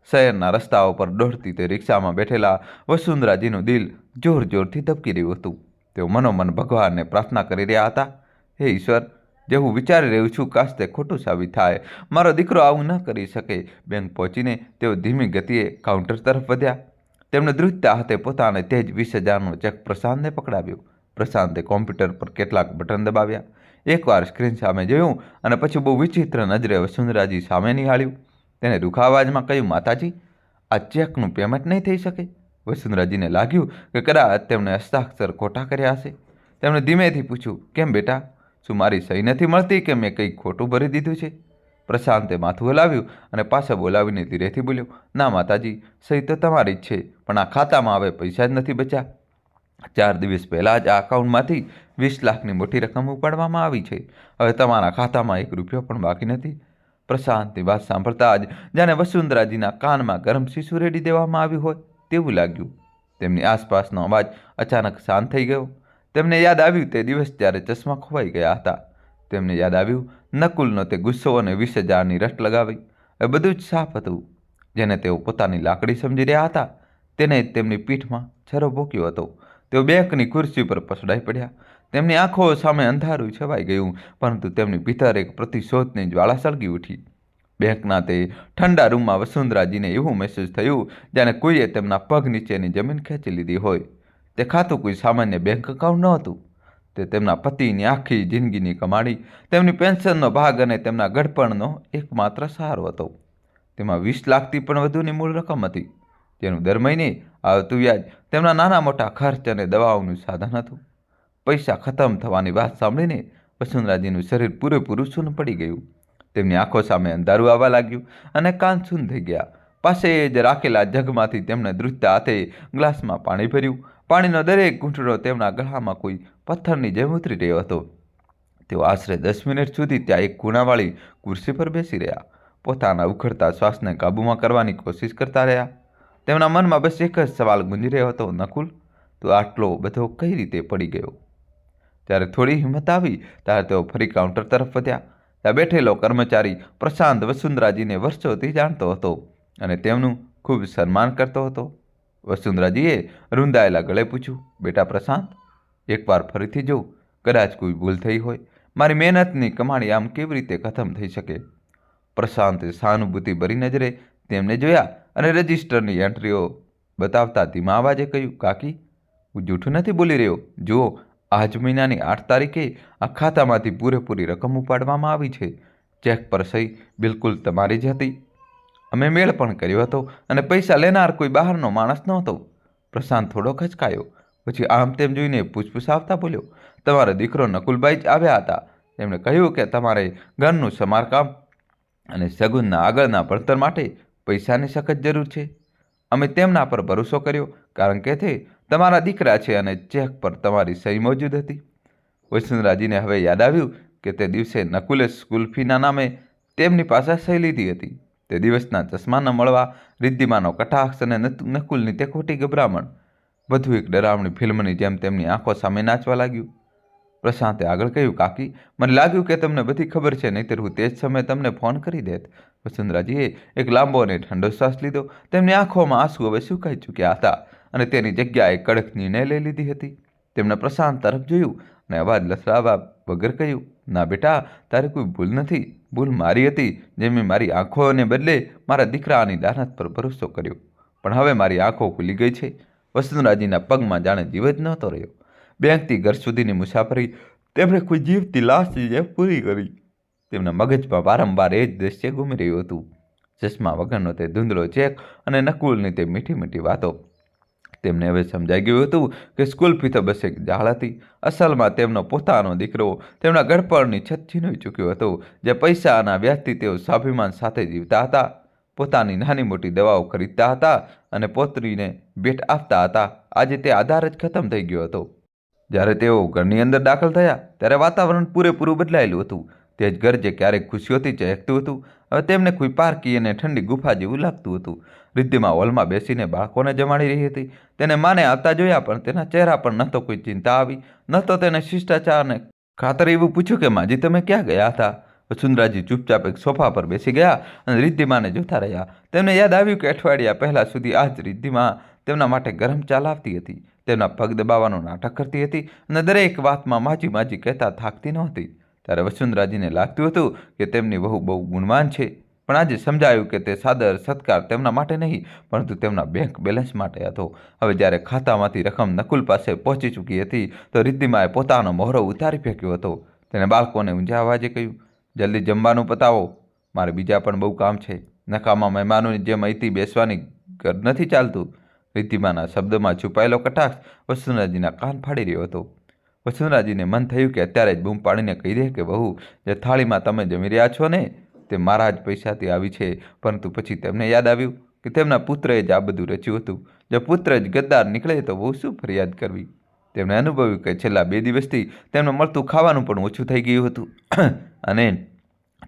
શહેરના રસ્તાઓ પર દોડતી તે રિક્ષામાં બેઠેલા વસુંધરાજીનું દિલ જોર જોરથી ધબકી રહ્યું હતું. તેઓ મનોમન ભગવાનને પ્રાર્થના કરી રહ્યા હતા, હે ઈશ્વર, જે હું વિચારી રહ્યું છું કાશ તે ખોટું સાબિત થાય. મારો દીકરો આવું ન કરી શકે. બેંક પહોંચીને તેઓ ધીમી ગતિએ કાઉન્ટર તરફ વધ્યા. તેમણે ધ્રુજતા હાથે પોતાને તે જ 20,000નો ચેક પ્રશાંતને પકડાવ્યો. પ્રશાંતે કોમ્પ્યુટર પર કેટલાક બટન દબાવ્યા. એકવાર સ્ક્રીન સામે જોયું અને પછી બહુ વિચિત્ર નજરે વસુંધરાજી સામે નિહાળ્યું. તેને રૂખા અવાજમાં કહ્યું, માતાજી, આ ચેકનું પેમેન્ટ નહીં થઈ શકે. વસુંધરાજીને લાગ્યું કે કદાચ તેમણે હસ્તાક્ષર ખોટા કર્યા હશે. તેમણે ધીમેથી પૂછ્યું, કેમ બેટા, શું મારી સહી નથી મળતી કે મેં કંઈક ખોટું ભરી દીધું છે? પ્રશાંતે માથું હલાવ્યું અને પાછળ બોલાવીને ધીરેથી બોલ્યો, ના માતાજી, સહી તો તમારી જ છે, પણ આ ખાતામાં હવે પૈસા જ નથી બચ્યા. 4 દિવસ પહેલાં જ આ અકાઉન્ટમાંથી 20 લાખની મોટી રકમ ઉપાડવામાં આવી છે. હવે તમારા ખાતામાં 1 રૂપિયો પણ બાકી નથી. પ્રશાંતની વાત સાંભળતા જ જાણે વસુંધરાજીના કાનમાં ગરમ શીશુ રેડી દેવામાં આવ્યું હોય તેવું લાગ્યું. તેમની આસપાસનો અવાજ અચાનક શાંત થઈ ગયો. તેમને યાદ આવ્યું તે દિવસ જ્યારે ચશ્મા ખોવાઈ ગયા હતા. તેમને યાદ આવ્યું નકુલનો તે ગુસ્સો અને 20,000ની રટ લગાવી. એ બધું જ સાફ હતું. જેને તેઓ પોતાની લાકડી સમજી રહ્યા હતા તેને જ તેમની પીઠમાં છરો ભોંક્યો હતો. તેઓ બેંકની ખુરશી પર પસડાઈ પડ્યા. તેમની આંખો સામે અંધારું છવાઈ ગયું, પરંતુ તેમની ભીતર એક પ્રતિશોધની જ્વાળા સળગી ઉઠી. બેંકના તે ઠંડા રૂમમાં વસુંધરાજીને એવું મહેસૂસ થયું જાણે કોઈએ તેમના પગ નીચેની જમીન ખેંચી લીધી હોય. તે ખાતું કોઈ સામાન્ય બેંક એકાઉન્ટ નહોતું. તે તેમના પતિની આખી જિંદગીની કમાણી, તેમની પેન્શનનો ભાગ અને તેમના ગડપણનો એકમાત્ર સહારો હતો. તેમાં 20 લાખથી પણ વધુની મૂળ રકમ હતી, જેનું દર મહિને આવતું વ્યાજ તેમના નાના મોટા ખર્ચ અને દવાઓનું સાધન હતું. પૈસા ખતમ થવાની વાત સાંભળીને વસુંધરાજીનું શરીર પૂરેપૂરું સૂન પડી ગયું. તેમની આંખો સામે અંધારું આવવા લાગ્યું અને કાન સૂન થઈ ગયા. પાસે જ રાખેલા જગમાંથી તેમણે ધ્રુજતા હાથે ગ્લાસમાં પાણી ભર્યું. પાણીનો દરેક ઘૂંટડો તેમના ગળામાં કોઈ પથ્થરની જેમ ઉતરી રહ્યો હતો. તેઓ આશરે 10 મિનિટ સુધી ત્યાં એક ખૂણાવાળી ખુરશી પર બેસી રહ્યા. પોતાના ઉખડતા શ્વાસને કાબૂમાં કરવાની કોશિશ કરતા રહ્યા. તેમના મનમાં બસ એક જ સવાલ ગુંજી રહ્યો હતો, નકુલ, તું આટલો બધો કઈ રીતે પડી ગયો? ત્યારે થોડી હિંમત આવી ત્યારે તેઓ ફરી કાઉન્ટર તરફ વધ્યા. ત્યાં બેઠેલો કર્મચારી પ્રશાંત વસુંધરાજીને વર્ષોથી જાણતો હતો અને તેમનું ખૂબ સન્માન કરતો હતો. વસુંધરાજીએ રૂંધાયેલા ગળે પૂછ્યું, બેટા પ્રશાંત, એકવાર ફરીથી જો, કદાચ કોઈ ભૂલ થઈ હોય. મારી મહેનતની કમાણી આમ કેવી રીતે ખતમ થઈ શકે? પ્રશાંતે સહાનુભૂતિ ભરી નજરે તેમને જોયા અને રજિસ્ટરની એન્ટ્રીઓ બતાવતા ધીમા અવાજે કહ્યું, કાકી, હું જૂઠું નથી બોલી રહ્યો. જુઓ, આજ મહિનાની 8 તારીખે આ ખાતામાંથી પૂરેપૂરી રકમ ઉપાડવામાં આવી છે. ચેક પર સહી બિલકુલ તમારી જ હતી. અમે મેળ પણ કર્યો હતો અને પૈસા લેનાર કોઈ બહારનો માણસ નહોતો. પ્રશાંત થોડો ખચકાયો. પછી આમ તેમ જોઈને પૂછપૂછાવતા બોલ્યો, તમારો દીકરો નકુલભાઈ જ આવ્યા હતા. તેમણે કહ્યું કે તમારે ઘરનું સમારકામ અને સગુનના આગળના ભણતર માટે પૈસાની સખત જરૂર છે. અમે તેમના પર ભરોસો કર્યો કારણ કે તે તમારા દીકરા છે અને ચેક પર તમારી સહી મોજૂદ હતી. વસુંધરાજીને હવે યાદ આવ્યું કે તે દિવસે નકુલે સ્કૂલ ફીના નામે તેમની પાસે સહી લીધી હતી. તે દિવસના ચશ્મા ન મળવા, રિદ્ધિમાનો કટાક્ષ અને નકુલની તે ખોટી ગભરામણ બધું એક ડરામણી ફિલ્મની જેમ તેમની આંખો સામે નાચવા લાગ્યું. પ્રશાંતે આગળ કહ્યું, કાકી, મને લાગ્યું કે તમને બધી ખબર છે, નહીંતર હું તે જ સમયે તમને ફોન કરી દેત. વસુંધરાજીએ એક લાંબો અને ઠંડો શ્વાસ લીધો. તેમની આંખોમાં આંસુ હવે સુકાઈ ચૂક્યા હતા અને તેની જગ્યાએ કડક નિર્ણય લઈ લીધી હતી. તેમણે પ્રશાંત તરફ જોયું અને અવાજ લથડાવવા વગર કહ્યું, ના બેટા, તારી કોઈ ભૂલ નથી. ભૂલ મારી હતી, જે મેં મારી આંખોને બદલે મારા દીકરાની દાનત પર ભરોસો કર્યો. પણ હવે મારી આંખો ખુલી ગઈ છે. વસુંધરાજીના પગમાં જાણે જીવ જ નહોતો રહ્યો. બેંકથી ઘર સુધીની મુસાફરી તેમણે કોઈ જીવતી લાશની જેમ પૂરી કરી. તેમના મગજમાં વારંવાર એ જ દ્રશ્ય ઘૂમી રહ્યું હતું. ચશ્મા વગરનો તે ધૂંધળો ચેક અને નકુલની તે મીઠી મીઠી વાતો. તેમને હવે સમજાઈ ગયું હતું કે સ્કૂલ ફી તો બસ એક જાળ હતી. અસલમાં તેમનો પોતાનો દીકરો તેમના ગડપણની છત છીનવી ચૂક્યો હતો. જે પૈસા અને વ્યાજથી તેઓ સ્વાભિમાન સાથે જીવતા હતા, પોતાની નાની મોટી દવાઓ ખરીદતા હતા અને પોતરીને ભેટ આપતા હતા, આજે તે આધાર જ ખતમ થઈ ગયો હતો. જ્યારે તેઓ ઘરની અંદર દાખલ થયા ત્યારે વાતાવરણ પૂરેપૂરું બદલાયેલું હતું. તે જ ઘર જે ક્યારેક ખુશીઓથી ચહેકતું હતું, હવે તેમને કોઈ પારકી અને ઠંડી ગુફા જેવું લાગતું હતું. રિદ્ધિમાં હોલમાં બેસીને બાળકોને જમાડી રહી હતી. તેને માને આવતા જોયા, પણ તેના ચહેરા પર ન તો કોઈ ચિંતા આવી, ન તો તેને શિષ્ટાચારને ખાતર એવું પૂછ્યું કે માજી તમે ક્યાં ગયા હતા. વસુંધરાજી ચૂપચાપ એક સોફા પર બેસી ગયા અને રિદ્ધિમાને જોતા રહ્યા. તેમને યાદ આવ્યું કે અઠવાડિયા પહેલાં સુધી આ જ રિદ્ધિમા તેમના માટે ગરમ ચા લાવતી હતી, તેમના પગ દબાવવાનું નાટક કરતી હતી અને દરેક વાતમાં માજી માજી કહેતા થાકતી નહોતી. ત્યારે વસુંધરાજીને લાગતું હતું કે તેમની વહુ બહુ ગુણવાન છે, પણ આજે સમજાયું કે તે સાદર સત્કાર તેમના માટે નહીં, પરંતુ તેમના બેંક બેલેન્સ માટે હતો. હવે જ્યારે ખાતામાંથી રકમ નકુલ પાસે પહોંચી ચૂકી હતી તો રિદ્ધિમાએ પોતાનો મોહરો ઉતારી ફેંક્યો હતો. તેને બાળકોને ઊંચા અવાજે કહ્યું, જલ્દી જમવાનું પતાવો, મારે બીજા પણ બહુ કામ છે. નકામા મહેમાનોની જેમ અહીંથી બેસવાની ઘર નથી ચાલતું. રિદ્ધિમાના શબ્દોમાં છુપાયેલો કટાક્ષ વસુંધરાજીના કાન ફાડી રહ્યો હતો. વસુંધરાજીને મન થયું કે અત્યારે જ બૂમ પાડીને કહી દે કે વહુ, જે થાળીમાં તમે જમી રહ્યા છો ને તે મારા જ પૈસાથી આવી છે. પરંતુ પછી તેમને યાદ આવ્યું કે તેમના પુત્રએ જ આ બધું રચ્યું હતું. જો પુત્ર જ ગદ્દાર નીકળે તો બહુ શું ફરિયાદ કરવી. તેમણે અનુભવ્યું કે છેલ્લા 2 દિવસથી તેમને મળતું ખાવાનું પણ ઓછું થઈ ગયું હતું અને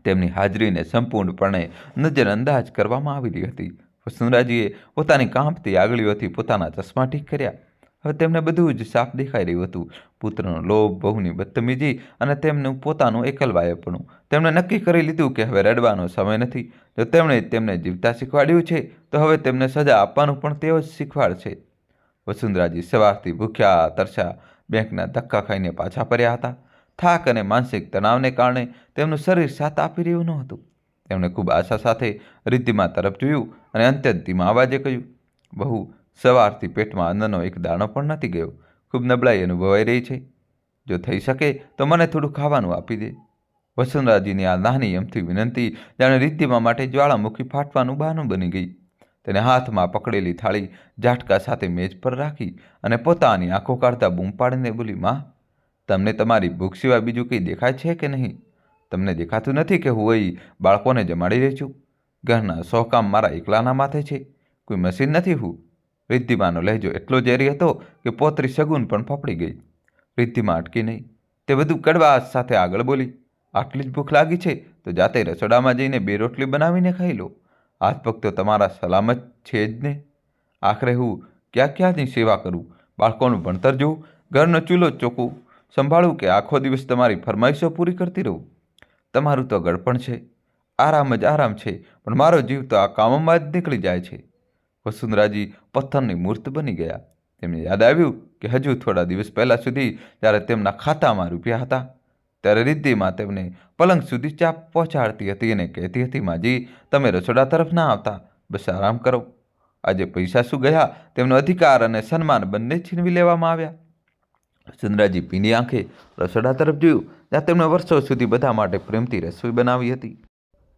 તેમની હાજરીને સંપૂર્ણપણે નજરઅંદાજ કરવામાં આવી રહી હતી. વસુંધરાજીએ પોતાની કાંપતી આંગળીઓથી પોતાના ચશ્મા ઠીક કર્યા. હવે તેમને બધું જ સાફ દેખાઈ રહ્યું હતું. પુત્રનો લોભ, બહુની બદતમીજી અને તેમનું પોતાનું એકલવાયપણું. તેમણે નક્કી કરી લીધું કે હવે રડવાનો સમય નથી. જો તેમણે તેમને જીવતા શીખવાડ્યું છે તો હવે તેમને સજા આપવાનું પણ તેઓ જ શીખવાડશે. વસુંધરાજી સવારથી ભૂખ્યા તરસ્યા બેંકના ધક્કા ખાઈને પાછા ફર્યા હતા. થાક અને માનસિક તણાવને કારણે તેમનું શરીર સાથ આપી રહ્યું ન હતું. તેમણે ખૂબ આશા સાથે રિદ્ધિમા તરફ જોયું અને અત્યંત ધીમા અવાજે કહ્યું, બહુ, સવારથી પેટમાં અન્નનો એક દાણો પણ નથી ગયો. ખૂબ નબળાઈ અનુભવાઈ રહી છે. જો થઈ શકે તો મને થોડું ખાવાનું આપી દે. વસુંધરાજીની આ નાની અમથી વિનંતી જાણે રિદ્ધિમા માટે જ્વાળામુખી ફાટવાનું બહાનું બની ગઈ. તેને હાથમાં પકડેલી થાળી ઝાટકા સાથે મેજ પર રાખી અને પોતાની આંખો કાઢતા બૂમ પાડીને બોલી, માં, તમને તમારી ભૂખ સિવાય બીજું કંઈ દેખાય છે કે નહીં? તમને દેખાતું નથી કે હું અહીં બાળકોને જમાડી રહી છું? ઘરના 100 કામ મારા એકલાના માથે છે. કોઈ મશીન નથી હું. રિદ્ધિમાનો લહેજો એટલો ઝેરી હતો કે પોતરી સગુન પણ ફફડી ગઈ. રિદ્ધિમા અટકી નહીં. તે વધુ કડવાશ સાથે આગળ બોલી, આટલી જ ભૂખ લાગી છે તો જાતે રસોડામાં જઈને 2 રોટલી બનાવીને ખાઈ લો. હાથ પગ તો તમારા સલામત છે જ ને. આખરે હું ક્યાં ક્યાંની સેવા કરું? બાળકોનું ભણતર જોઉં, ઘરનો ચૂલો ચોખ્ખું સંભાળું કે આખો દિવસ તમારી ફરમાઈશો પૂરી કરતી રહું? તમારું તો ગળપણ છે, આરામ જ આરામ છે, પણ મારો જીવ તો આ કામમાં જ નીકળી જાય છે. વસુંધરાજી પથ્થરની મૂર્ત બની ગયા. તેમને યાદ આવ્યું કે હજુ થોડા દિવસ પહેલાં સુધી જ્યારે તેમના ખાતામાં રૂપિયા હતા ત્યારે રિદ્ધિમા તેમને પલંગ સુધી ચા પહોંચાડતી હતી અને કહેતી હતી, માજી, તમે રસોડા તરફ ના આવતા, બસ આરામ કરો. આજે પૈસા શું ગયા, તેમનો અધિકાર અને સન્માન બંને છીનવી લેવામાં આવ્યા. વસુંધરાજી ભીની આંખે રસોડા તરફ જોયું, જ્યાં તેમણે વર્ષો સુધી બધા માટે પ્રેમથી રસોઈ બનાવી હતી.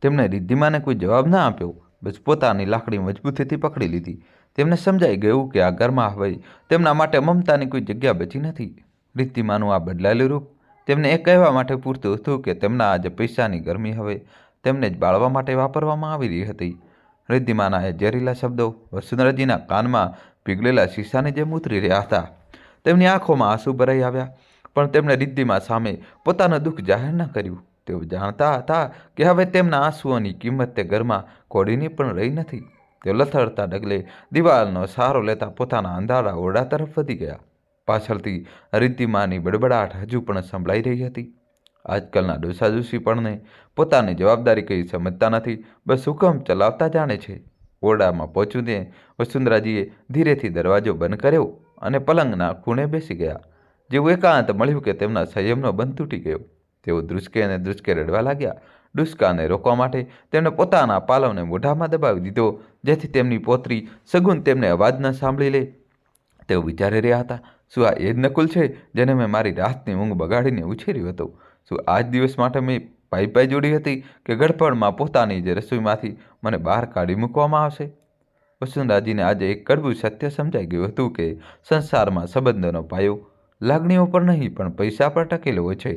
તેમણે રિદ્ધિમાને કોઈ જવાબ ના આપ્યો, બસ પોતાની લાકડી મજબૂતીથી પકડી લીધી. તેમને સમજાઈ ગયું કે આ ઘરમાં હવે તેમના માટે મમતાની કોઈ જગ્યા બચી નથી. રિદ્ધિમાનું આ બદલાયેલું રૂપ તેમને એ કહેવા માટે પૂરતું હતું કે તેમના આજે પૈસાની ગરમી હવે તેમને જ બાળવા માટે વાપરવામાં આવી રહી હતી. રિદ્ધિમાના એ ઝેરીલા શબ્દો વસુંધરાજીના કાનમાં પીગળેલા શીશાની જેમ ઉતરી રહ્યા હતા. તેમની આંખોમાં આંસુ ભરાઈ આવ્યા, પણ તેમણે રિદ્ધિમા સામે પોતાનું દુઃખ જાહેર ન કર્યું. તેઓ જાણતા હતા કે હવે તેમના આંસુઓની કિંમત તે ઘરમાં કોડીની પણ રહી નથી. તેઓ લથડતા ડગલે દિવાલનો સહારો લેતા પોતાના અંધારા ઓરડા તરફ વધી ગયા. પાછળથી રિદ્ધિમાની બડબડાટ હજુ પણ સંભળાઈ રહી હતી. આજકાલના ડોસાડોશીપણને પોતાની જવાબદારી કંઈ સમજતા નથી, બસ હુકમ ચલાવતા જાણે છે. ઓરડામાં પહોંચીને વસુંધરાજીએ ધીરેથી દરવાજો બંધ કર્યો અને પલંગના ખૂણે બેસી ગયા. જેવું એકાંત મળ્યું કે તેમના સંયમનો બંધ તૂટી ગયો. તેઓ ધ્રુસકે અને ધ્રુસકે રડવા લાગ્યા. ડુસકાને રોકવા માટે તેમણે પોતાના પાલવને મોઢામાં દબાવી દીધો, જેથી તેમની પોતરી સગુન તેમને અવાજ ન સાંભળી લે. તેઓ વિચારી રહ્યા હતા, શું આ એ જ નકુલ છે જેને મેં મારી રાતની ઊંઘ બગાડીને ઉછેર્યો હતો? શું આ જ દિવસ માટે મેં પાઈ જોડી હતી કે ગડપણમાં પોતાની જ રસોઈમાંથી મને બહાર કાઢી મૂકવામાં આવશે? વસુંધરાજીને આજે એક કડવું સત્ય સમજાઈ ગયું હતું કે સંસારમાં સંબંધોનો પાયો લાગણીઓ પર નહીં પણ પૈસા પર ટકેલો હોય છે.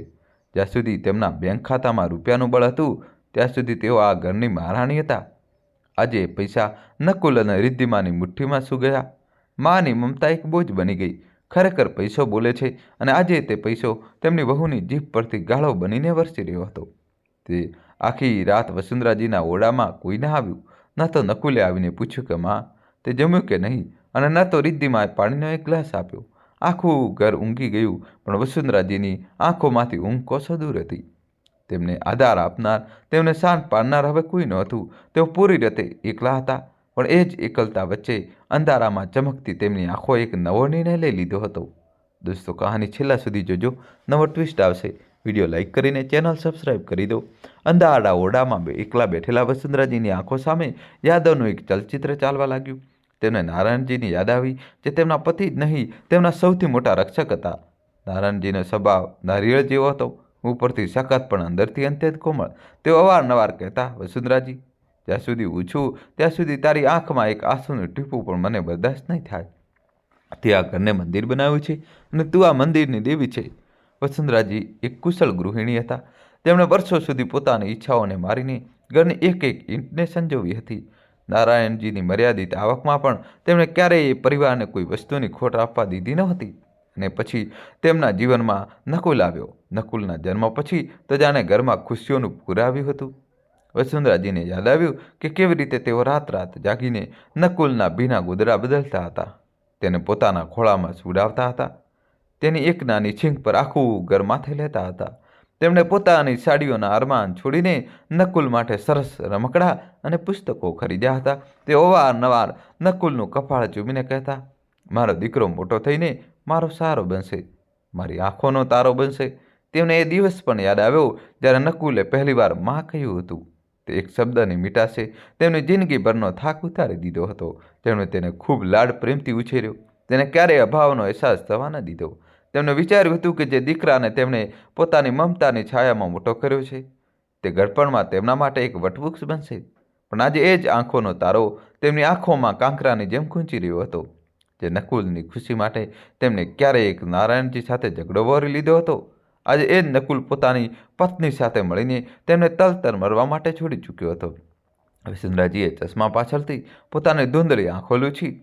જ્યાં સુધી તેમના બેંક ખાતામાં રૂપિયાનું બળ હતું ત્યાં સુધી તેઓ આ ઘરની મહારાણી હતા. આજે પૈસા નકુલ અને રિદ્ધિમાની મુઠ્ઠીમાં શું ગયા? માની મમતા એક બોજ બની ગઈ. ખરેખર પૈસો બોલે છે અને આજે તે પૈસો તેમની વહુની જીભ પરથી ગાળો બનીને વરસી રહ્યો હતો. તે આખી રાત વસુંધરાજીના ઓરડામાં કોઈ ના આવ્યું. ન તો નકુલે આવીને પૂછ્યું કે માં તે જમ્યું કે નહીં, અને ન તો રિદ્ધિમાએ પાણીનો એક ગ્લાસ આપ્યો. આખું ઘર ઊંઘી ગયું, પણ વસુંધરાજીની આંખોમાંથી ઊંઘ કોસો દૂર હતી. તેમને આધાર આપનાર, તેમને શાંત પાડનાર હવે કોઈ નહોતું. તેઓ પૂરી રીતે એકલા હતા, પણ એ જ એકલતા વચ્ચે અંધારામાં ચમકતી તેમની આંખો એક નવો નિર્ણય લઈ લીધો હતો. દોસ્તો, કહાની છેલ્લા સુધી જોજો, નવો ટ્વિસ્ટ આવશે. વિડીયો લાઇક કરીને ચેનલ સબસ્ક્રાઇબ કરી દો. અંધારા ઓરડામાં એકલા બેઠેલા વસુંધરાજીની આંખો સામે યાદવનું એક ચલચિત્ર ચાલવા લાગ્યું. તેમને નારાયણજીની યાદ આવી, જે તેમના પતિ જ નહીં, તેમના સૌથી મોટા રક્ષક હતા. નારાયણજીનો સ્વભાવ નારિયેળ જેવો હતો, ઉપરથી સખત પણ અંદરથી અત્યંત કોમળ. તેઓ અવારનવાર કહેતા, વસુંધરાજી, જ્યાં સુધી હું છું ત્યાં સુધી તારી આંખમાં એક આંસુનું ટીપું પણ મને બરદાસ્ત નહીં થાય. તે આ ઘરને મંદિર બનાવ્યું છે અને તું આ મંદિરની દેવી છે. વસુંધરાજી એક કુશળ ગૃહિણી હતા. તેમણે વર્ષો સુધી પોતાની ઈચ્છાઓને મારીને ઘરની એક એક ઈંટને સંજોવી હતી. નારાયણજીની મર્યાદિત આવકમાં પણ તેમણે ક્યારેય પરિવારને કોઈ વસ્તુની ખોટ આપવા દીધી નહોતી. અને પછી તેમના જીવનમાં નકુલ આવ્યો. નકુલના જન્મ પછી તો જાણે ઘરમાં ખુશીઓનું પૂર આવ્યું હતું. વસુંધરાજીને યાદ આવ્યું કે કેવી રીતે તેઓ રાત રાત જાગીને નકુલના ભીના ગોદડા બદલતા હતા, તેને પોતાના ખોળામાં સુવડાવતા હતા, તેની એક નાની છીંક પર આખું ઘર માથે લેતા હતા. તેમણે પોતાની સાડીઓના અરમાન છોડીને નકુલ માટે સરસ રમકડા અને પુસ્તકો ખરીદ્યા હતા. તે અવારનવાર નકુલનું કપાળ ચૂમીને કહેતા, મારો દીકરો મોટો થઈને મારો સહારો બનશે, મારી આંખોનો તારો બનશે. તેમને એ દિવસ પણ યાદ આવ્યો જ્યારે નકુલે પહેલીવાર માં કહ્યું હતું. તે એક શબ્દની મીઠાશે તેમની જિંદગીભરનો થાક ઉતારી દીધો હતો. તેમણે તેને ખૂબ લાડ પ્રેમથી ઉછેર્યો. તેને ક્યારેય અભાવનો અહેસાસ થવા ન દીધો. તેમણે વિચાર્યું હતું કે જે દીકરાને તેમણે પોતાની મમતાની છાયામાં મોટો કર્યો છે, તે ગડપણમાં તેમના માટે એક વટવૃક્ષ બનશે. પણ આજે એ જ આંખોનો તારો તેમની આંખોમાં કાંકરાની જેમ ખૂંચી રહ્યો હતો. જે નકુલની ખુશી માટે તેમણે ક્યારેય એક નારાયણજી સાથે ઝઘડો વહોરી લીધો હતો, આજે એ જ નકુલ પોતાની પત્ની સાથે મળીને તેમને તલતર મરવા માટે છોડી ચૂક્યો હતો. વસુંધરાજીએ ચશ્મા પાછળથી પોતાની ધૂંધળી આંખો લૂછી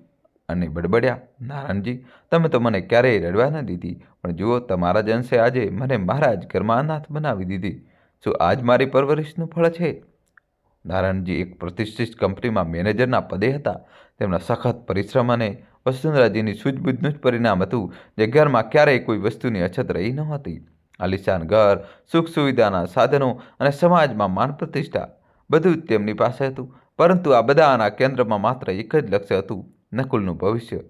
અને બડબડ્યા, નારાયણજી, તમે તો મને ક્યારેય રડવા ન દીધી, પણ જુઓ, તમારા જ અંશે આજે મને મારા જ ઘરમાં અનાથ બનાવી દીધી. શું આજ મારી પરવરિશનું ફળ છે? નારાયણજી એક પ્રતિષ્ઠિત કંપનીમાં મેનેજરના પદે હતા. તેમના સખત પરિશ્રમ અને વસુંધરાજીની સૂઝબૂછનું જ પરિણામ હતું, જે ઘરમાં ક્યારેય કોઈ વસ્તુની અછત રહી નહોતી. આલિશાન ઘર, સુખ સુવિધાના સાધનો અને સમાજમાં માન પ્રતિષ્ઠા, બધું જ તેમની પાસે હતું. પરંતુ આ બધાના કેન્દ્રમાં માત્ર એક જ લક્ષ્ય હતું, નકુલનું ભવિષ્ય.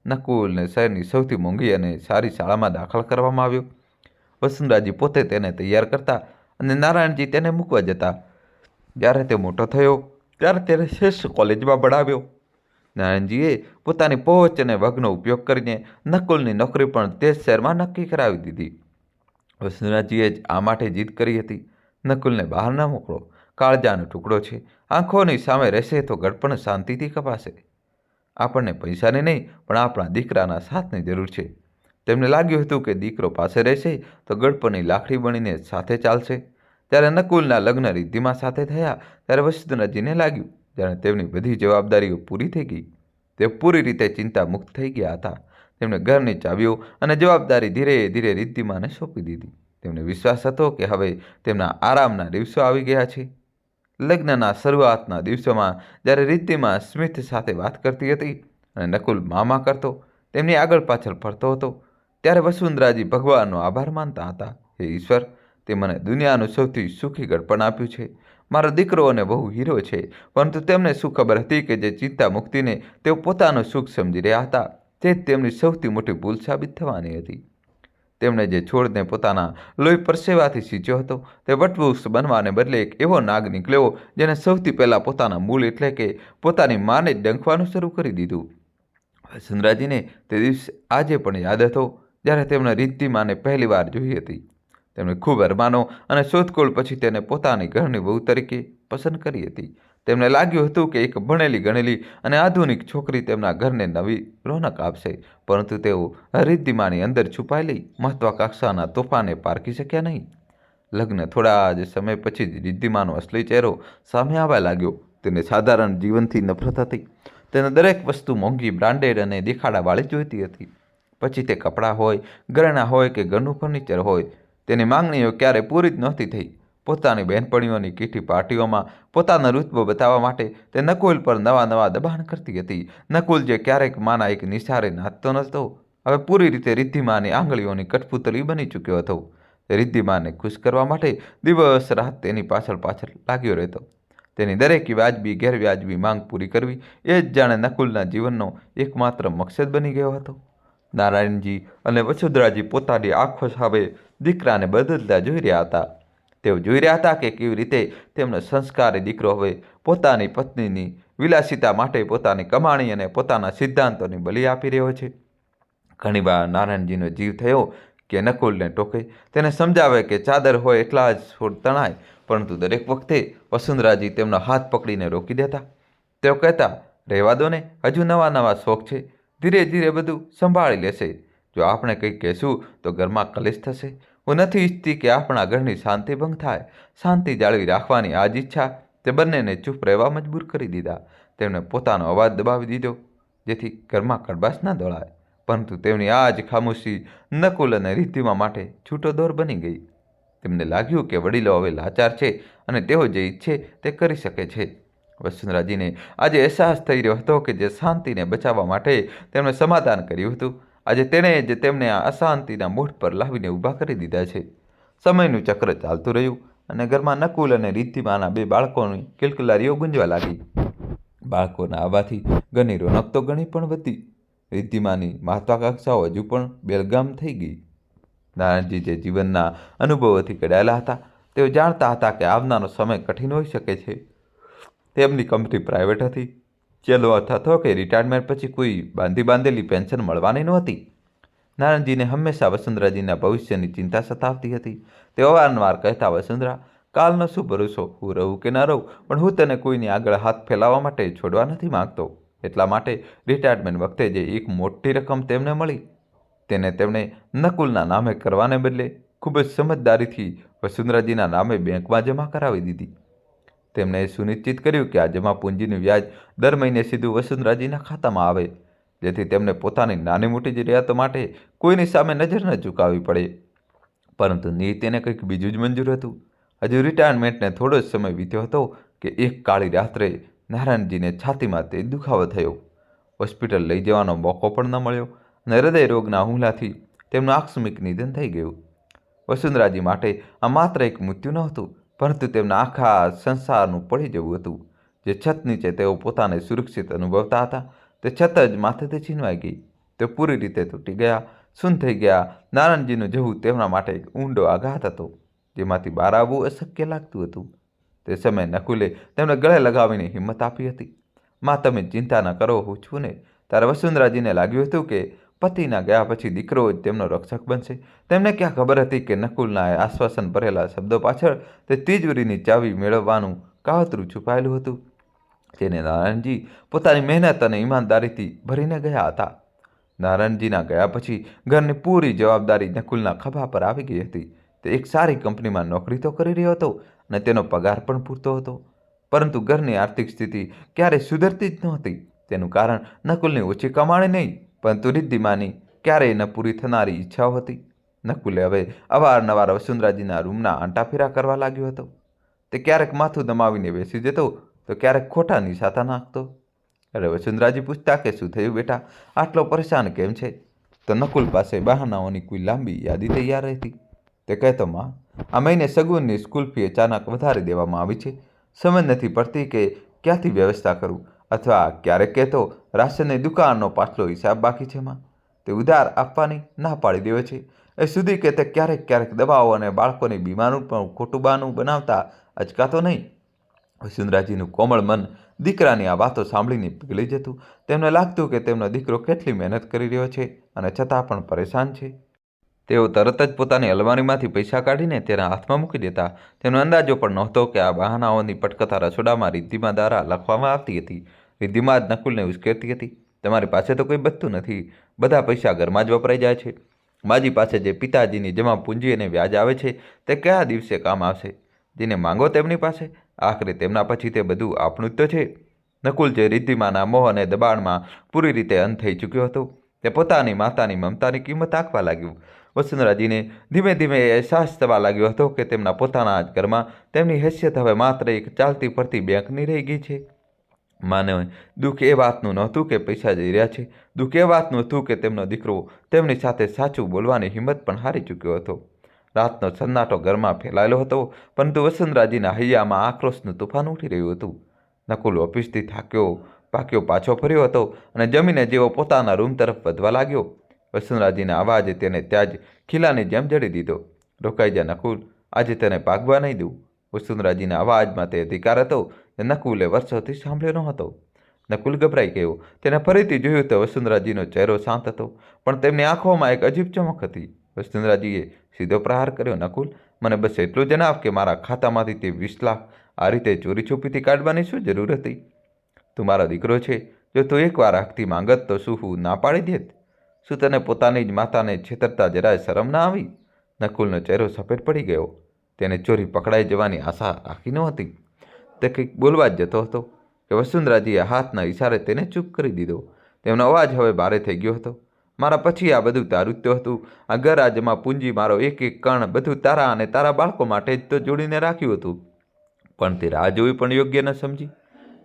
નકુલને શહેરની સૌથી મોંઘી અને સારી શાળામાં દાખલ કરવામાં આવ્યો. વસુંધરાજી પોતે તેને તૈયાર કરતા અને નારાયણજી તેને મૂકવા જતા. જ્યારે તે મોટો થયો ત્યારે તેને શ્રેષ્ઠ કોલેજમાં ભણાવ્યો. નારાયણજીએ પોતાની પહોંચ અને વગનો ઉપયોગ કરીને નકુલની નોકરી પણ તે જ શહેરમાં નક્કી કરાવી દીધી. વસુંધરાજીએ જ આ માટે જીદ કરી હતી, નકુલને બહાર ન મોકલો, કાળજાનો ટુકડો છે, આંખોની સામે રહેશે તો ગડપણ શાંતિથી કપાશે. આપણને પૈસાની નહીં પણ આપણા દીકરાના સાથની જરૂર છે. તેમને લાગ્યું હતું કે દીકરો પાસે રહેશે તો ગડપણની લાકડી બનીને સાથે ચાલશે. જ્યારે નકુલના લગ્ન રિદ્ધિમા સાથે થયા ત્યારે વસુંધરાજીને લાગ્યું જાણે તેમની બધી જવાબદારીઓ પૂરી થઈ ગઈ. તે પૂરી રીતે ચિંતા મુક્ત થઈ ગયા હતા. તેમણે ઘરની ચાવીઓ અને જવાબદારી ધીરે ધીરે રિદ્ધિમાને સોંપી દીધી. તેમને વિશ્વાસ હતો કે હવે તેમના આરામના દિવસો આવી ગયા છે. લગ્નના શરૂઆતના દિવસોમાં જ્યારે રિદ્ધિમા સ્મિથ સાથે વાત કરતી હતી અને નકુલ મામા કરતો, તેમની આગળ પાછળ ફરતો હતો, ત્યારે વસુંધરાજી ભગવાનનો આભાર માનતા હતા. હે ઈશ્વર, તે મને દુનિયાનું સૌથી સુખી ગડપણ આપ્યું છે. મારો દીકરો અને બહુ હીરો છે. પરંતુ તેમને શું ખબર હતી કે જે ચિંતા મુક્તિને તેઓ પોતાનું સુખ સમજી રહ્યા હતા, તે જ તેમની સૌથી મોટી ભૂલ સાબિત થવાની હતી. તેમણે જે છોડને પોતાના લોહી પરસેવાથી સિંચ્યો હતો, તે વટવૃક્ષ બનવાને બદલે એક એવો નાગ નીકળ્યો જેને સૌથી પહેલાં પોતાના મૂળ એટલે કે પોતાની માને જ ડંખવાનું શરૂ કરી દીધું. વસુંધરાજીને તે દિવસ આજે પણ યાદ હતો જ્યારે તેમણે રિદ્ધિમાને પહેલીવાર જોઈ હતી. તેમણે ખૂબ અરમાનો અને શોધખોળ પછી તેને પોતાની ઘરની વહુ તરીકે પસંદ કરી હતી. તેમને લાગ્યું હતું કે એક ભણેલી ગણેલી અને આધુનિક છોકરી તેમના ઘરને નવી રોનક આપશે, પરંતુ તેઓ રિદ્ધિમાની અંદર છુપાયેલી મહત્વાકાંક્ષાના તોફાને પારખી શક્યા નહીં. લગ્ન થોડા જ સમય પછી જ રિદ્ધિમાનો અસલી ચહેરો સામે આવવા લાગ્યો. તેને સાધારણ જીવનથી નફરત હતી. તેને દરેક વસ્તુ મોંઘી, બ્રાન્ડેડ અને દેખાડાવાળી જોઈતી હતી. પછી તે કપડાં હોય, ઘરેણાં હોય કે ઘરનું ફર્નિચર હોય, તેની માંગણીઓ ક્યારે પૂરી જ નહોતી થઈ. પોતાની બહેનપણીઓની કીટી પાર્ટીઓમાં પોતાનો રૂતબો બતાવવા માટે તે નકુલ પર નવા દબાણ કરતી હતી. નકુલ જે ક્યારેક માના એક નિશારે નાચતો નહોતો, હવે પૂરી રીતે રિદ્ધિમાની આંગળીઓની કઠપૂતળી બની ચૂક્યો હતો. રિદ્ધિમાને ખુશ કરવા માટે દિવસ રાત તેની પાછળ લાગ્યો રહેતો. તેની દરેક વ્યાજબી ગેરવ્યાજબી માંગ પૂરી કરવી એ જ જાણે નકુલના જીવનનો એકમાત્ર મકસદ બની ગયો હતો. નારાયણજી અને વસુંધરાજી પોતાની આંખો સામે દીકરાને બદલતા જોઈ રહ્યા હતા. તેઓ જોઈ રહ્યા હતા કે કેવી રીતે તેમનો સંસ્કારી દીકરો હવે પોતાની પત્નીની વિલાસિતા માટે પોતાની કમાણી અને પોતાના સિદ્ધાંતોની બલિ આપી રહ્યો છે. ઘણીવાર નારાયણજીનો જીવ થયો કે નકુલને ટોકે, તેને સમજાવે કે ચાદર હોય એટલા જ છોડ તણાય, પરંતુ દરેક વખતે વસુંધરાજી તેમનો હાથ પકડીને રોકી દેતા. તેઓ કહેતા, રહેવા દો ને, હજુ નવા શોખ છે, ધીરે ધીરે બધું સંભાળી લેશે. જો આપણે કંઈક કહેશું તો ઘરમાં કલેશ થશે. હું નથી ઈચ્છતી કે આપણા ઘરની શાંતિ ભંગ થાય. શાંતિ જાળવી રાખવાની આ જ ઈચ્છા તે બંનેને ચૂપ રહેવા મજબૂર કરી દીધા. તેમણે પોતાનો અવાજ દબાવી દીધો જેથી ઘરમાં કડબાશ ન દોડાય, પરંતુ તેમની આ જ ખામોશી નકુલ અને રિદ્ધિમા માટે છૂટો દોર બની ગઈ. તેમને લાગ્યું કે વડીલો હવે લાચાર છે અને તેઓ જે ઈચ્છે તે કરી શકે છે. વસુંધરાજીને આજે અહેસાસ થઈ રહ્યો હતો કે જે શાંતિને બચાવવા માટે તેમણે સમાધાન કર્યું હતું, આજે તેણે જ તેમને આ અશાંતિના મોઢ પર લાવીને ઊભા કરી દીધા છે. સમયનું ચક્ર ચાલતું રહ્યું અને ઘરમાં નકુલ અને રિદ્ધિમાના બે બાળકોની કિલકિલારીઓ ગુંજવા લાગી. બાળકોના આવવાથી ઘરની રોનક તો ઘણી પણ વધી. રિદ્ધિમાની મહત્વાકાંક્ષાઓ હજુ પણ બેલગામ થઈ ગઈ. નારાયણજી જે જીવનના અનુભવોથી ઘડાયેલા હતા, તેઓ જાણતા હતા કે આવનારો સમય કઠિન હોઈ શકે છે. તેમની કંપની પ્રાઇવેટ હતી. ચેલો થતો કે રિટાયરમેન્ટ પછી કોઈ બાંધેલી પેન્શન મળવાની નહોતી. નારાયણજીને હંમેશા વસુંધરાજીના ભવિષ્યની ચિંતા સતાવતી હતી. તેઓ વારંવાર કહેતા, વસુંધરા, કાલનો શું ભરોસો, હું રહું કે ન રહું, પણ હું તને કોઈની આગળ હાથ ફેલાવવા માટે છોડવા નથી માંગતો. એટલા માટે રિટાયરમેન્ટ વખતે જે એક મોટી રકમ તેમને મળી, તેને તેમણે નકુલના નામે કરવાને બદલે ખૂબ જ સમજદારીથી વસુંધરાજીના નામે બેંકમાં જમા કરાવી દીધી. તેમણે સુનિશ્ચિત કર્યું કે આ જમા પૂંજીનું વ્યાજ દર મહિને સીધું વસુંધરાજીના ખાતામાં આવે, જેથી તેમને પોતાની નાની મોટી જરૂરિયાતો માટે કોઈની સામે નજર ન ચૂકાવવી પડે. પરંતુ નીતિને કંઈક બીજું જ મંજૂર હતું. હજુ રિટાયરમેન્ટને થોડો જ સમય વીત્યો હતો કે એક કાળી રાત્રે નારાયણજીને છાતીમાં તે દુખાવો થયો. હોસ્પિટલ લઈ જવાનો મોકો પણ ન મળ્યો અને હૃદય રોગના હુમલાથી તેમનું આકસ્મિક નિધન થઈ ગયું. વસુંધરાજી માટે આ માત્ર એક મૃત્યુ નહોતું, પરંતુ તેમના આખા સંસારનું પડી જવું હતું. જે છત નીચે તેઓ પોતાને સુરક્ષિત અનુભવતા હતા, તે છત જ માથેથી છીનવાઈ ગઈ. તેઓ પૂરી રીતે તૂટી ગયા, શૂન્ય થઈ ગયા. નારાયણજીનું જવું તેમના માટે એક ઊંડો આઘાત હતો, જેમાંથી બહાર આવવું અશક્ય લાગતું હતું. તે સમયે નકુલે તેમને ગળે લગાવીને હિંમત આપી હતી. માં, તમે ચિંતા ન કરો, હું છું ને. ત્યારે વસુંધરાજીને લાગ્યું હતું કે પતિના ગયા પછી દીકરો જ તેમનો રક્ષક બનશે. તેમને ક્યાં ખબર હતી કે નકુલના આશ્વાસન ભરેલા શબ્દો પાછળ તે તિજોરીની ચાવી મેળવવાનું કાવતરું છુપાયેલું હતું, જેને નારાયણજી પોતાની મહેનત અને ઈમાનદારીથી ભરીને ગયા હતા. નારાયણજીના ગયા પછી ઘરની પૂરી જવાબદારી નકુલના ખભા પર આવી ગઈ હતી. તે એક સારી કંપનીમાં નોકરી તો કરી રહ્યો હતો અને તેનો પગાર પણ પૂરતો હતો, પરંતુ ઘરની આર્થિક સ્થિતિ ક્યારેય સુધરતી જ નહોતી. તેનું કારણ નકુલની ઓછી કમાણી નહીં, પરંતુ રિદ્ધિમાની ક્યારેય ન પૂરી થનારી ઈચ્છાઓ હતી. નકુલે હવે અવારનવાર વસુંધરાજીના રૂમના આંટાફેરા કરવા લાગ્યો હતો. તે ક્યારેક માથું દમાવીને બેસી જતો તો ક્યારેક ખોટા નિશાતા નાખતો. અરે વસુંધરાજી પૂછતા કે શું થયું બેટા, આટલો પરેશાન કેમ છે? તો નકુલ પાસે બહાનાઓની કોઈ લાંબી યાદી તૈયાર રહેતી. તે કહેતો, માં, આ મહિને સગુનની સ્કૂલ ફી અચાનક વધારી દેવામાં આવી છે. સમજ નથી પડતી કે ક્યાંથી વ્યવસ્થા કરું. અથવા ક્યારેક કહેતો, રાશનની દુકાનનો પાછલો હિસાબ બાકી છે માં, તે ઉધાર આપવાની ના પાડી દેવે છે. એ સુધી કે તે ક્યારેક દવાઓ અને બાળકોની બીમારીનું પણ ખોટું બહાનું બનાવતા અચકાતો નહીં. વસુંધરાજીનું કોમળ મન દીકરાની આ વાતો સાંભળીને પીગળી જતું. તેમને લાગતું કે તેમનો દીકરો કેટલી મહેનત કરી રહ્યો છે અને છતાં પણ પરેશાન છે. તેઓ તરત જ પોતાની અલમારીમાંથી પૈસા કાઢીને તેના હાથમાં મૂકી દેતા. તેનો અંદાજો પણ નહોતો કે આ બહાનાઓની પટકથા રસોડામાં રિદ્ધિમા દ્વારા લખવામાં આવતી હતી. રિદ્ધિમા જ નકુલને ઉશ્કેરતી હતી. તમારી પાસે તો કંઈ બચતું નથી, બધા પૈસા ઘરમાં જ વપરાઈ જાય છે. માજી પાસે જે પિતાજીની જમા પૂંજી અને વ્યાજ આવે છે તે કયા દિવસે કામ આવશે? જેને માંગો તેમની પાસે, આખરે તેમના પછી તે બધું આપણું જ તો છે. નકુલ જે રિદ્ધિમાના મોહ અને દબાણમાં પૂરી રીતે અંત થઈ ચૂક્યો હતો, તે પોતાની માતાની મમતાની કિંમત આંકવા લાગ્યું. વસુંધરાજીને ધીમે ધીમે અહેસાસ થવા લાગ્યો હતો કે તેમના પોતાના જ ઘરમાં તેમની હેસિયત હવે માત્ર એક ચાલતી ફરતી બેંકની રહી ગઈ છે. માને દુઃખ એ વાતનું નહોતું કે પૈસા જઈ રહ્યા છે, દુઃખ એ વાતનું હતું કે તેમનો દીકરો તેમની સાથે સાચું બોલવાની હિંમત પણ હારી ચૂક્યો હતો. રાતનો સન્નાટો ઘરમાં ફેલાયેલો હતો, પરંતુ વસુંધરાજીના હૈયામાં આક્રોશનું તોફાન ઉઠી રહ્યું હતું. નકુલ ઓફિસથી પાક્યો પાછો ફર્યો હતો અને જમીને જેવો પોતાના રૂમ તરફ વધવા લાગ્યો. વસુંધરાજીના અવાજે તેને ત્યાં જ ખીલાની જેમ જડી દીધો. રોકાઈ જા નકુલ, આજે તેને ભાગવા નહીં દઉં. વસુંધરાજીના અવાજમાં તે અધિકાર હતો જે નકુલે વર્ષોથી સાંભળ્યો ન હતો. નકુલ ગભરાઈ ગયો. તેને ફરીથી જોયું તો વસુંધરાજીનો ચહેરો શાંત હતો, પણ તેમની આંખોમાં એક અજીબ ચમક હતી. વસુંધરાજીએ સીધો પ્રહાર કર્યો. નકુલ, મને બસ એટલું જણાવ કે મારા ખાતામાંથી તે 20 લાખ આ રીતે ચોરી છુપીથી કાઢવાની શું જરૂર હતી? તું મારો દીકરો છે, જો તું એકવાર હકથી માંગત તો શું હું ના પાડી દેત? શું તને પોતાની જ માતાને છેતરતા જરાય શરમ ના આવી? નકુલનો ચહેરો સફેદ પડી ગયો. તેને ચોરી પકડાઈ જવાની આશા રાખી નહોતી. તે કંઈક બોલવા જ જતો હતો કે વસુંધરાજીએ હાથના ઇશારે તેને ચૂપ કરી દીધો. તેમનો અવાજ હવે ભારે થઈ ગયો હતો. મારા પછી આ બધું તારું જ તો હતું. આ ઘર, આ જમા પૂંજી, મારો એક એક કણ, બધું તારા અને તારા બાળકો માટે જ તો જોડીને રાખ્યું હતું. પણ તે રાહ જોવી પણ યોગ્ય ન સમજી.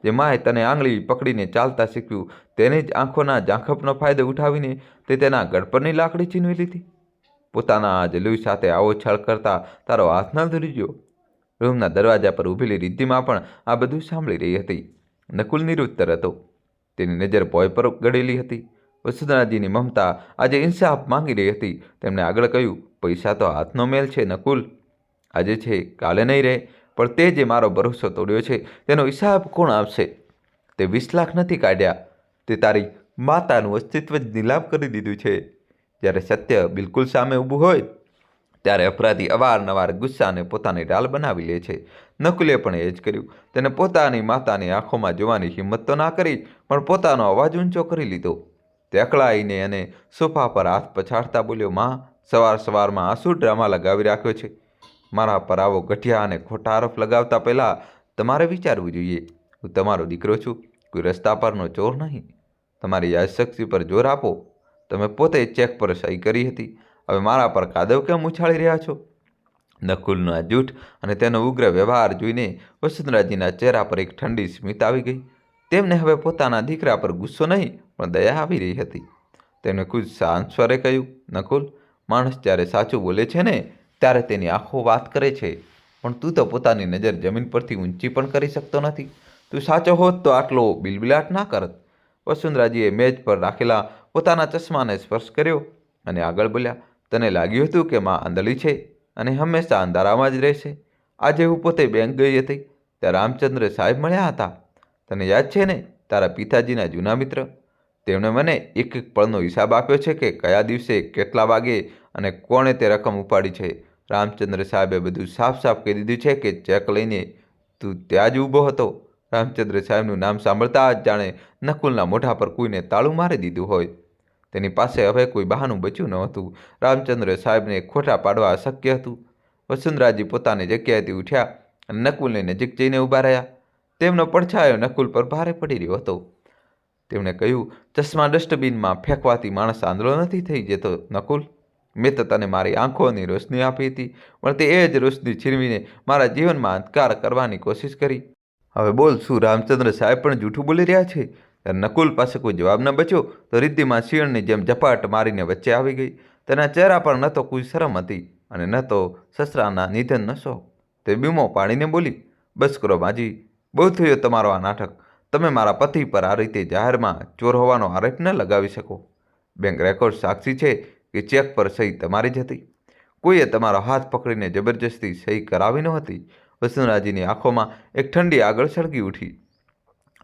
જે માએ તને આંગળી પકડીને ચાલતા શીખ્યું, તેની જ આંખોના ઝાંખપનો ફાયદો ઉઠાવીને તે તેના ગળપરની લાકડી છીનવી લીધી. પોતાના જ લોહી સાથે આવો છળ કરતા તારો હાથ ન ધરી ગયો. રૂમના દરવાજા પર ઊભેલી રિદ્ધિમા પણ આ બધું સાંભળી રહી હતી. નકુલ નિરુત્તર હતો. તેની નજર ભોય પર ગળેલી હતી. વસુંધરાજીની મમતા આજે ઇન્સાફ માંગી રહી હતી. તેમણે આગળ કહ્યું, પૈસા તો હાથનો મેલ છે નકુલ, આજે છે કાલે નહીં રહે, પણ તે જે મારો ભરોસો તોડ્યો છે તેનો હિસાબ કોણ આપશે? તે 20 લાખ નથી કાઢ્યા, તે તારી માતાનું અસ્તિત્વ જ નીલામ કરી દીધું છે. જ્યારે સત્ય બિલકુલ સામે ઊભું હોય ત્યારે અપરાધી અવારનવાર ગુસ્સાને પોતાની ઢાલ બનાવી લે છે. નકુલે પણ એ જ કર્યું. તેને પોતાની માતાની આંખોમાં જોવાની હિંમત તો ના કરી, પણ પોતાનો અવાજ ઊંચો કરી લીધો. તે અકળાઈને અને સોફા પર હાથ પછાડતા બોલ્યો, માં, સવારમાં આ શું ડ્રામા લગાવી રાખ્યો છે? મારા પર આવો ઘટિયા અને ખોટા આરોપ લગાવતા પહેલાં તમારે વિચારવું જોઈએ. હું તમારો દીકરો છું, કોઈ રસ્તા પરનો ચોર નહીં. તમારી યાદશક્તિ પર જોર આપો. તમે પોતે ચેક પર સહી કરી હતી, હવે મારા પર કાદવ કેમ ઉછાળી રહ્યા છો? નકુલના જૂઠ અને તેનો ઉગ્ર વ્યવહાર જોઈને વસુંધરાજીના ચહેરા પર એક ઠંડી સ્મિત આવી ગઈ. તેમને હવે પોતાના દીકરા પર ગુસ્સો નહીં, પણ દયા આવી રહી હતી. તેમણે ખુદ શાંત સ્વરે કહ્યું, નકુલ, માણસ જ્યારે સાચું બોલે છે ને ત્યારે તેની આંખો વાત કરે છે, પણ તું તો પોતાની નજર જમીન પરથી ઊંચી પણ કરી શકતો નથી. તું સાચો હોત તો આટલો બિલબિલાટ ના કરત. વસુંધરાજીએ મેજ પર રાખેલા પોતાના ચશ્માને સ્પર્શ કર્યો અને આગળ બોલ્યા, તને લાગ્યું હતું કે માં આંધળી છે અને હંમેશા અંધારામાં જ રહેશે. આજે હું પોતે બેંક ગઈ હતી ત્યાં રામચંદ્ર સાહેબ મળ્યા હતા. તને યાદ છે ને, તારા પિતાજીના જૂના મિત્ર? તેમણે મને એક એક પળનો હિસાબ આપ્યો છે કે કયા દિવસે, કેટલા વાગે અને કોણે તે રકમ ઉપાડી છે. રામચંદ્ર સાહેબે બધું સાફ સાફ કહી દીધું છે કે ચેક લઈને તું ત્યાં જ ઊભો હતો. રામચંદ્ર સાહેબનું નામ સાંભળતા જ જાણે નકુલના મોઢા પર કોઈને તાળું મારી દીધું હોય. તેની પાસે હવે કોઈ બહાનું બચ્યું ન હતું. રામચંદ્ર સાહેબને ખોટા પાડવા અશક્ય હતું. વસુંધરાજી પોતાની જગ્યાએથી ઉઠ્યા અને નકુલની નજીક જઈને ઊભા રહ્યા. તેમનો પડછાયો નકુલ પર ભારે પડી રહ્યો હતો. તેમણે કહ્યું, ચશ્મા ડસ્ટબિનમાં ફેંકવાથી માણસ આંધળો નથી થઈ જતો નકુલ. મેં તો તને મારી આંખોની રોશની આપી હતી, પણ તે એ જ રોશની છીનવીને મારા જીવનમાં અંધકાર કરવાની કોશિશ કરી. હવે બોલ, શું રામચંદ્ર સાહેબ પણ જૂઠું બોલી રહ્યા છે? નકુલ પાસે કોઈ જવાબ ન બચ્યો તો રિદ્ધિમા શિયળની જેમ ઝપાટ મારીને વચ્ચે આવી ગઈ. તેના ચહેરા પર ન તો કોઈ શરમ હતી અને ન તો સસરાના નિધનનો શોખ. તે બૂમો પાડીને બોલી, બસ કરો માજી, બહુ થયો તમારો આ નાટક. તમે મારા પતિ પર આ રીતે જાહેરમાં ચોર હોવાનો આરોપ ન લગાવી શકો. બેંક રેકોર્ડ સાક્ષી છે કે ચેક પર સહી તમારી જ હતી. કોઈએ તમારો હાથ પકડીને જબરજસ્તી સહી કરાવી નહોતી. વસુંધરાજીની આંખોમાં એક ઠંડી આગળ સળગી ઉઠી.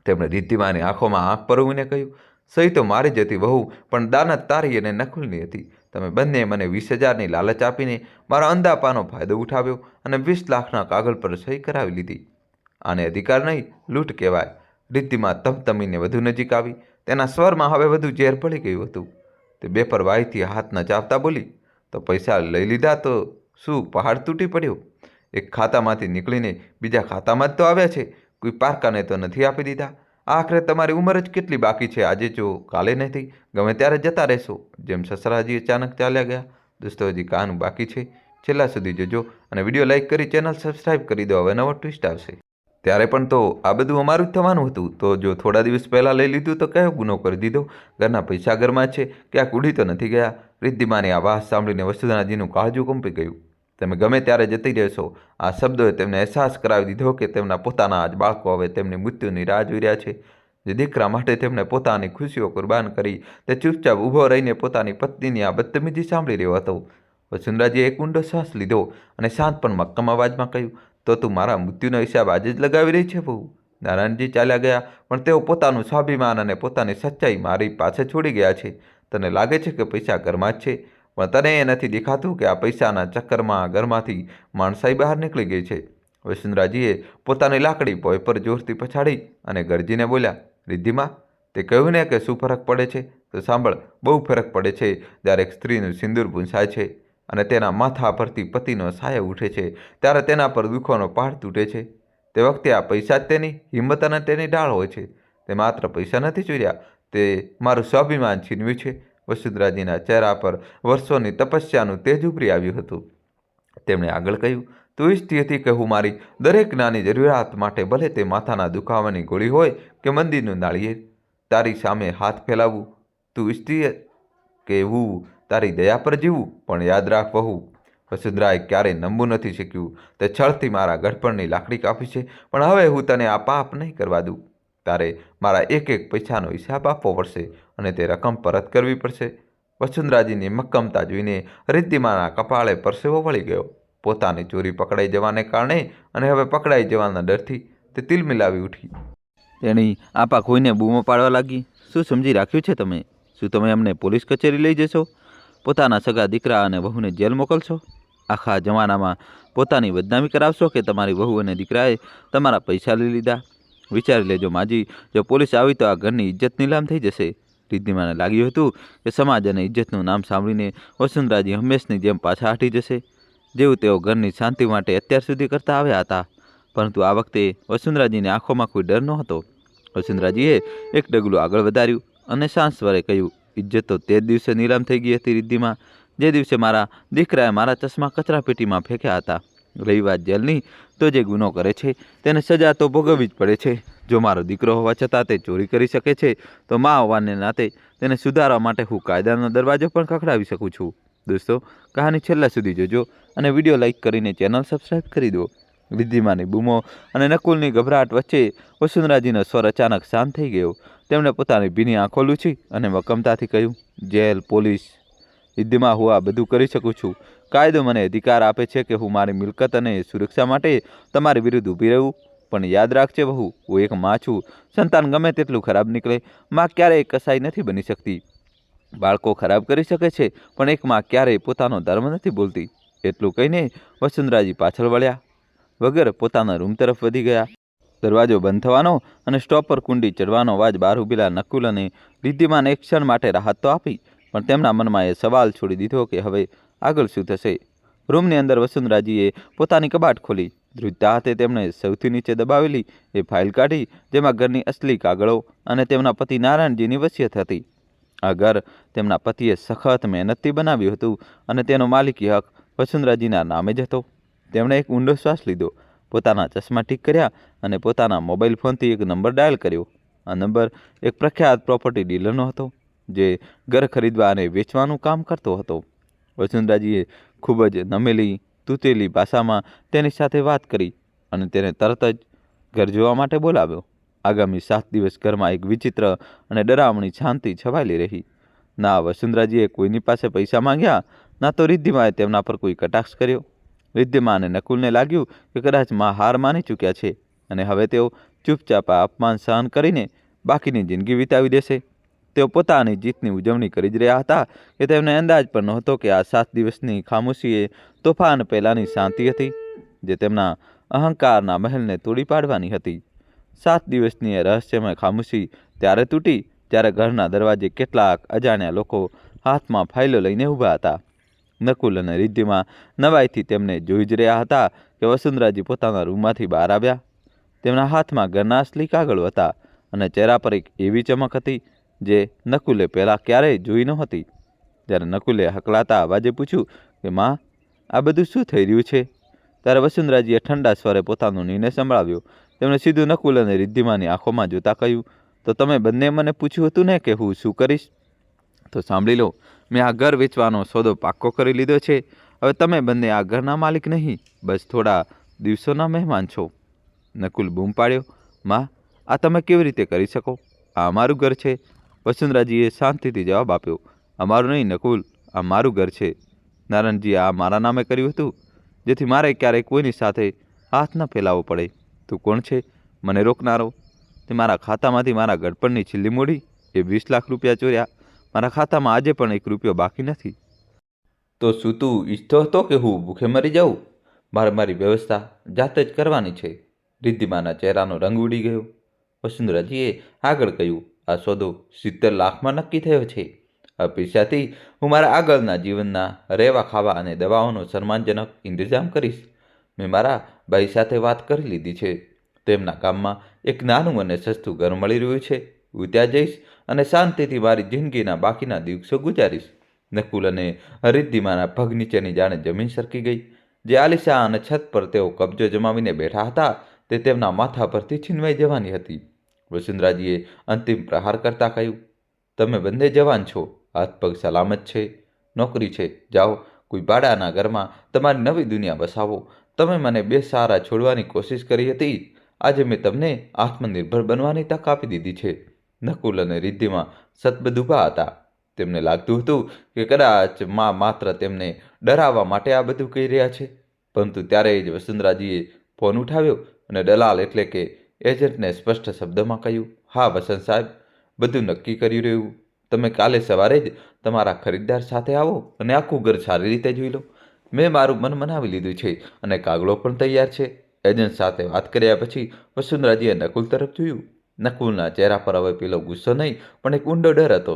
તેમણે રિદ્ધિમાની આંખોમાં આંખ પરવીને કહ્યું, સહી તો મારી જ હતી વહુ, પણ દાનત તારી અને નકુલની હતી. તમે બંને મને 20,000ની લાલચ આપીને મારા અંધાપાનો ફાયદો ઉઠાવ્યો અને 20 લાખના કાગળ પર સહી કરાવી લીધી. આને અધિકાર નહીં, લૂંટ કહેવાય. રિદ્ધિમાં તમતમીને વધુ નજીક આવી. તેના સ્વરમાં હવે વધુ ઝેર ભળી ગયું હતું. તે બેપરવાહીથી હાથ નચાવતા બોલી, તો પૈસા લઈ લીધા તો શું પહાડ તૂટી પડ્યો? એક ખાતામાંથી નીકળીને બીજા ખાતામાં જ તો આવ્યા છે, કોઈ પારકાને તો નથી આપી દીધા. આખરે તમારી ઉંમર જ કેટલી બાકી છે? આજે જો કાલે નથી, ગમે ત્યારે જતા રહેશો. જેમ સસરાજી અચાનક ચાલ્યા ગયા. દોસ્તો, હજી કહાની બાકી છે, છેલ્લા સુધી જોજો અને વિડીયો લાઇક કરી ચેનલ સબસ્ક્રાઈબ કરી દો. હવે નવો ટ્વિસ્ટ આવશે. ત્યારે પણ તો આ બધું અમારું જ થવાનું હતું. તો જો થોડા દિવસ પહેલાં લઈ લીધું તો કયો ગુનો કરી દીધો? ઘરના પૈસા ઘરમાં છે, ક્યાંક ઉડી તો નથી ગયા? રિદ્ધિમાની આ વાત સાંભળીને વસુંધરાજીનું કાળજું કંપી ગયું. તમે ગમે ત્યારે જતી રહેશો. આ શબ્દોએ તેમને અહેસાસ કરાવી દીધો કે તેમના પોતાના જ બાળકો હવે તેમની મૃત્યુની રાહ જોઈ રહ્યા છે. જે દીકરા માટે તેમણે પોતાની ખુશીઓ કુરબાન કરી, તે ચૂપચાપ ઊભો રહીને પોતાની પત્નીની આ બદતમીજી સાંભળી રહ્યો હતો. વસુંધરાજીએ એક ઊંડો શ્વાસ લીધો અને શાંત પણ મક્કમ અવાજમાં કહ્યું, તો તું મારા મૃત્યુનો હિસાબ આજે જ લગાવી રહી છે વહુ? નારાયણજી ચાલ્યા ગયા, પણ તેઓ પોતાનું સ્વાભિમાન અને પોતાની સચ્ચાઈ મારી પાસે છોડી ગયા છે. તને લાગે છે કે પૈસા ઘરમાં જ છે, પણ તને એ નથી દેખાતું કે આ પૈસાના ચક્કરમાં ઘરમાંથી માણસાઈ બહાર નીકળી ગઈ છે. વસુંધરાજીએ પોતાની લાકડી ભોંય પર જોરથી પછાડી અને ગરજીને બોલ્યા, રિદ્ધિમા, તે કહ્યું ને કે શું ફરક પડે છે? તો સાંભળ, બહુ ફરક પડે છે જ્યારે એક સ્ત્રીનું સિંદૂર ભૂંસાય છે અને તેના માથા પરથી પતિનો સાયો ઉઠે છે, ત્યારે તેના પર દુઃખોનો પહાડ તૂટે છે. તે વખતે આ પૈસા જ તેની હિંમત અને તેની ઢાળ હોય છે. તે માત્ર પૈસા નથી ચોર્યા, તે મારું સ્વાભિમાન છીનવ્યું છે. વસુંધરાજીના ચહેરા પર વર્ષોની તપસ્યાનું તેજ ઉભરી આવ્યું હતું. તેમણે આગળ કહ્યું, તું ઈચ્છતી હતી કે હું મારી દરેક નાની જરૂરિયાત માટે, ભલે તે માથાના દુખાવાની ગોળી હોય કે મંદિરનું નાળિયેર, તારી સામે હાથ ફેલાવું. તું ઈચ્છતી કે હું તારી દયા પર જીવું. પણ યાદ રાખ વહુ, વસુંધરાએ ક્યારેય નમવું નથી શીખ્યું. તે છળથી મારા ગઢપણની લાકડી કાપી છે, પણ હવે હું તને આ પાપ નહીં કરવા દઉં. તારે મારા એક એક પૈસાનો હિસાબ આપવો પડશે અને તે રકમ પરત કરવી પડશે. વસુંધરાજીની મક્કમતા જોઈને રિદ્ધિમાના કપાળે પરસેવો વળી ગયો. પોતાની ચોરી પકડાઈ જવાને કારણે અને હવે પકડાઈ જવાના ડરથી તે તિલમિલાવી ઉઠી. તેણી આપા ખોઈને બૂમો પાડવા લાગી, શું સમજી રાખ્યું છે તમે? શું તમે અમને પોલીસ કચેરી લઈ જશો? પોતાના સગા દીકરા અને વહુને જેલ મોકલશો? આખા જમાનામાં પોતાની બદનામી કરાવશો કે તમારી વહુ અને દીકરાએ તમારા પૈસા લઈ લીધા? વિચારી લેજો માજી, જો પોલીસ આવી તો આ ઘરની ઇજ્જત નીલામ થઈ જશે. રિદ્ધિમાને લાગ્યું હતું કે સમાજ અને ઇજ્જતનું નામ સાંભળીને વસુંધરાજી હંમેશની જેમ પાછા હટી જશે, જેવું તેઓ ઘરની શાંતિ માટે અત્યાર સુધી કરતા આવ્યા હતા. પરંતુ આ વખતે વસુંધરાજીની આંખોમાં કોઈ ડર નહોતો. વસુંધરાજીએ એક ડગલું આગળ વધાર્યું અને શાંત સ્વરે કહ્યું, ઇજ્જત તો તે જ દિવસે નીલામ થઈ ગઈ હતી રિદ્ધિમા, જે દિવસે મારા દીકરાએ મારા ચશ્મા કચરાપેટીમાં ફેંક્યા હતા. રહી વાત જેલની, તો જે ગુનો કરે છે તેને સજા તો ભોગવવી જ પડે છે. જો મારો દીકરો હોવા છતાં તે ચોરી કરી શકે છે, તો મા હોવાને નાતે તેને સુધારવા માટે હું કાયદાનો દરવાજો પણ ખખડાવી શકું છું. દોસ્તો, કહાની છેલ્લા સુધી જોજો અને વિડીયો લાઇક કરીને ચેનલ સબસ્ક્રાઈબ કરી દો. રિદ્ધિમાની બૂમો અને નકુલની ગભરાટ વચ્ચે વસુંધરાજીનો સ્વર અચાનક શાંત થઈ ગયો. તેમણે પોતાની ભીની આંખો લૂછી અને મક્કમતાથી કહ્યું, જેલ, પોલીસ, રિદ્ધિમા, હું આ બધું કરી શકું છું. કાયદો મને અધિકાર આપે છે કે હું મારી મિલકત અને સુરક્ષા માટે તમારી વિરુદ્ધ ઊભી રહું. પણ યાદ રાખજે વહુ, હું એક માં છું. સંતાન ગમે તેટલું ખરાબ નીકળે, માં ક્યારેય કસાઈ નથી બની શકતી. બાળકો ખરાબ કરી શકે છે, પણ એક માં ક્યારેય પોતાનો ધર્મ નથી બોલતી. એટલું કહીને વસુંધરાજી પાછળ વળ્યા વગર પોતાના રૂમ તરફ વધી ગયા. દરવાજો બંધ થવાનો અને સ્ટોપ પર કુંડી ચડવાનો અવાજ બહાર ઊભેલા નકુલ અને રિદ્ધિમાને એક ક્ષણ માટે રાહત તો આપી, પણ તેમના મનમાં એ સવાલ છોડી દીધો કે હવે આગળ શું થશે. રૂમની અંદર વસુંધરાજીએ પોતાની કબાટ ખોલી. ધ્રુજતા હાથે તેમણે સૌથી નીચે દબાવેલી એ ફાઇલ કાઢી, જેમાં ઘરની અસલી કાગળો અને તેમના પતિ નારાયણજીની વસિયત હતી. આ ઘર તેમના પતિએ સખત મહેનતથી બનાવ્યું હતું અને તેનો માલિકી હક વસુંધરાજીના નામે જ હતો. તેમણે એક ઊંડો શ્વાસ લીધો, પોતાના ચશ્મા ઠીક કર્યા અને પોતાના મોબાઈલ ફોનથી એક નંબર ડાયલ કર્યો. આ નંબર એક પ્રખ્યાત પ્રોપર્ટી ડીલરનો હતો, જે ઘર ખરીદવા અને વેચવાનું કામ કરતો હતો. વસુંધરાજીએ ખૂબ જ નમેલી, તૂટેલી ભાષામાં તેની સાથે વાત કરી અને તેને તરત જ ઘર જોવા માટે બોલાવ્યો. આગામી 7 દિવસ ઘરમાં એક વિચિત્ર અને ડરામણી શાંતિ છવાયેલી રહી. ના વસુંધરાજીએ કોઈની પાસે પૈસા માંગ્યા, ના તો રિદ્ધિમાએ તેમના પર કોઈ કટાક્ષ કર્યો. રિદ્ધિમા અને નકુલને લાગ્યું કે કદાચ માં હાર માની ચૂક્યા છે અને હવે તેઓ ચૂપચાપ આ અપમાન સહન કરીને બાકીની જિંદગી વિતાવી દેશે. તેઓ પોતાની જીતની ઉજવણી કરી જ રહ્યા હતા કે તેમને અંદાજ પણ નહોતો કે આ 7 દિવસની ખામોશી એ તોફાન પહેલાંની શાંતિ હતી જે તેમના અહંકારના મહેલને તોડી પાડવાની હતી. 7 દિવસની એ રહસ્યમય ખામોશી ત્યારે તૂટી જ્યારે ઘરના દરવાજે કેટલાક અજાણ્યા લોકો હાથમાં ફાઇલો લઈને ઊભા હતા. નકુલ અને રિદ્ધિમાં નવાઈથી તેમને જોઈ જ રહ્યા હતા કે વસુંધરાજી પોતાના રૂમમાંથી બહાર આવ્યા. તેમના હાથમાં ઘરના અસલી કાગળો હતા અને ચહેરા પર એક એવી ચમક હતી જે નકુલે પહેલાં ક્યારેય જોઈ નહોતી. જ્યારે નકુલે હકલાતા અવાજે પૂછ્યું કે માં, આ બધું શું થઈ રહ્યું છે, ત્યારે વસુંધરાજીએ ઠંડા સ્વરે પોતાનો નિર્ણય સંભળાવ્યો. તેમણે સીધું નકુલ અને રિદ્ધિમાની આંખોમાં જોતા કહ્યું, તો તમે બંને મને પૂછ્યું હતું ને કે હું શું કરીશ? તો સાંભળી લો, મેં આ ઘર વેચવાનો સોદો પાક્કો કરી લીધો છે. હવે તમે બંને આ ઘરના માલિક નહીં, બસ થોડા દિવસોના મહેમાન છો. નકુલ બૂમ પાડ્યો, માં, આ તમે કેવી રીતે કરી શકો? આ અમારું ઘર છે. વસુંધરાજીએ શાંતિથી જવાબ આપ્યો, અમારું નહીં નકુલ, આ મારું ઘર છે. નારાયણજીએ આ મારા નામે કર્યું હતું જેથી મારે ક્યારેય કોઈની સાથે હાથ ન ફેલાવવો પડે. તું કોણ છે મને રોકનારો? તે મારા ખાતામાંથી મારા ગડપણની છેલ્લી મૂડી એ 20 લાખ રૂપિયા ચોર્યા. મારા ખાતામાં આજે પણ 1 રૂપિયો બાકી નથી. તો શું તું ઈચ્છતો હતો કે હું ભૂખે મરી જાઉં? મારે મારી વ્યવસ્થા જાતે જ કરવાની છે. રિદ્ધિમાના ચહેરાનો રંગ ઉડી ગયો. વસુંધરાજીએ આગળ કહ્યું, આ સોદો 70 લાખમાં નક્કી થયો છે. આ પૈસાથી હું મારા આગળના જીવનના રહેવા ખાવા અને દવાઓનો સન્માનજનક ઇંતજામ કરીશ. મેં મારા ભાઈ સાથે વાત કરી લીધી છે. તેમના ગામમાં એક નાનું અને સસ્તું ઘર મળી રહ્યું છે. હું ત્યાં જઈશ અને શાંતિથી મારી જિંદગીના બાકીના દિવસો ગુજારીશ. નકુલ અને રિદ્ધિમાના પગ નીચેની જાણે જમીન સરકી ગઈ. જે આલિશાન છત પર તેઓ કબજો જમાવીને બેઠા હતા તે તેમના માથા પરથી છીનવાઈ જવાની હતી. વસુંધરાજીએ અંતિમ પ્રહાર કરતા કહ્યું, તમે બંને જવાન છો, હાથ પગ સલામત છે, નોકરી છે, જાઓ કોઈ ભાડાના ઘરમાં તમારી નવી દુનિયા બસાવો. તમે મને બેસહારા છોડવાની કોશિશ કરી હતી, આજે મેં તમને આત્મનિર્ભર બનવાની તક આપી દીધી છે. નકુલ અને રિદ્ધિમાં સતબદ્ધ ઊભા હતા. તેમને લાગતું હતું કે કદાચ માં માત્ર તેમને ડરાવવા માટે આ બધું કહી રહ્યા છે. પરંતુ ત્યારે જ વસુંધરાજીએ ફોન ઉઠાવ્યો અને દલાલ એટલે કે એજન્ટને સ્પષ્ટ શબ્દમાં કહ્યું, હા વસંત સાહેબ, બધું નક્કી કરી રહ્યું. તમે કાલે સવારે જ તમારા ખરીદદાર સાથે આવો અને આખું ઘર સારી રીતે જોઈ લો. મેં મારું મન મનાવી લીધું છે અને કાગળો પણ તૈયાર છે. એજન્ટ સાથે વાત કર્યા પછી વસુંધરાજીએ નકુલ તરફ જોયું. નકુલના ચહેરા પર હવે પેલો ગુસ્સો નહીં પણ એક ઊંડો ડર હતો.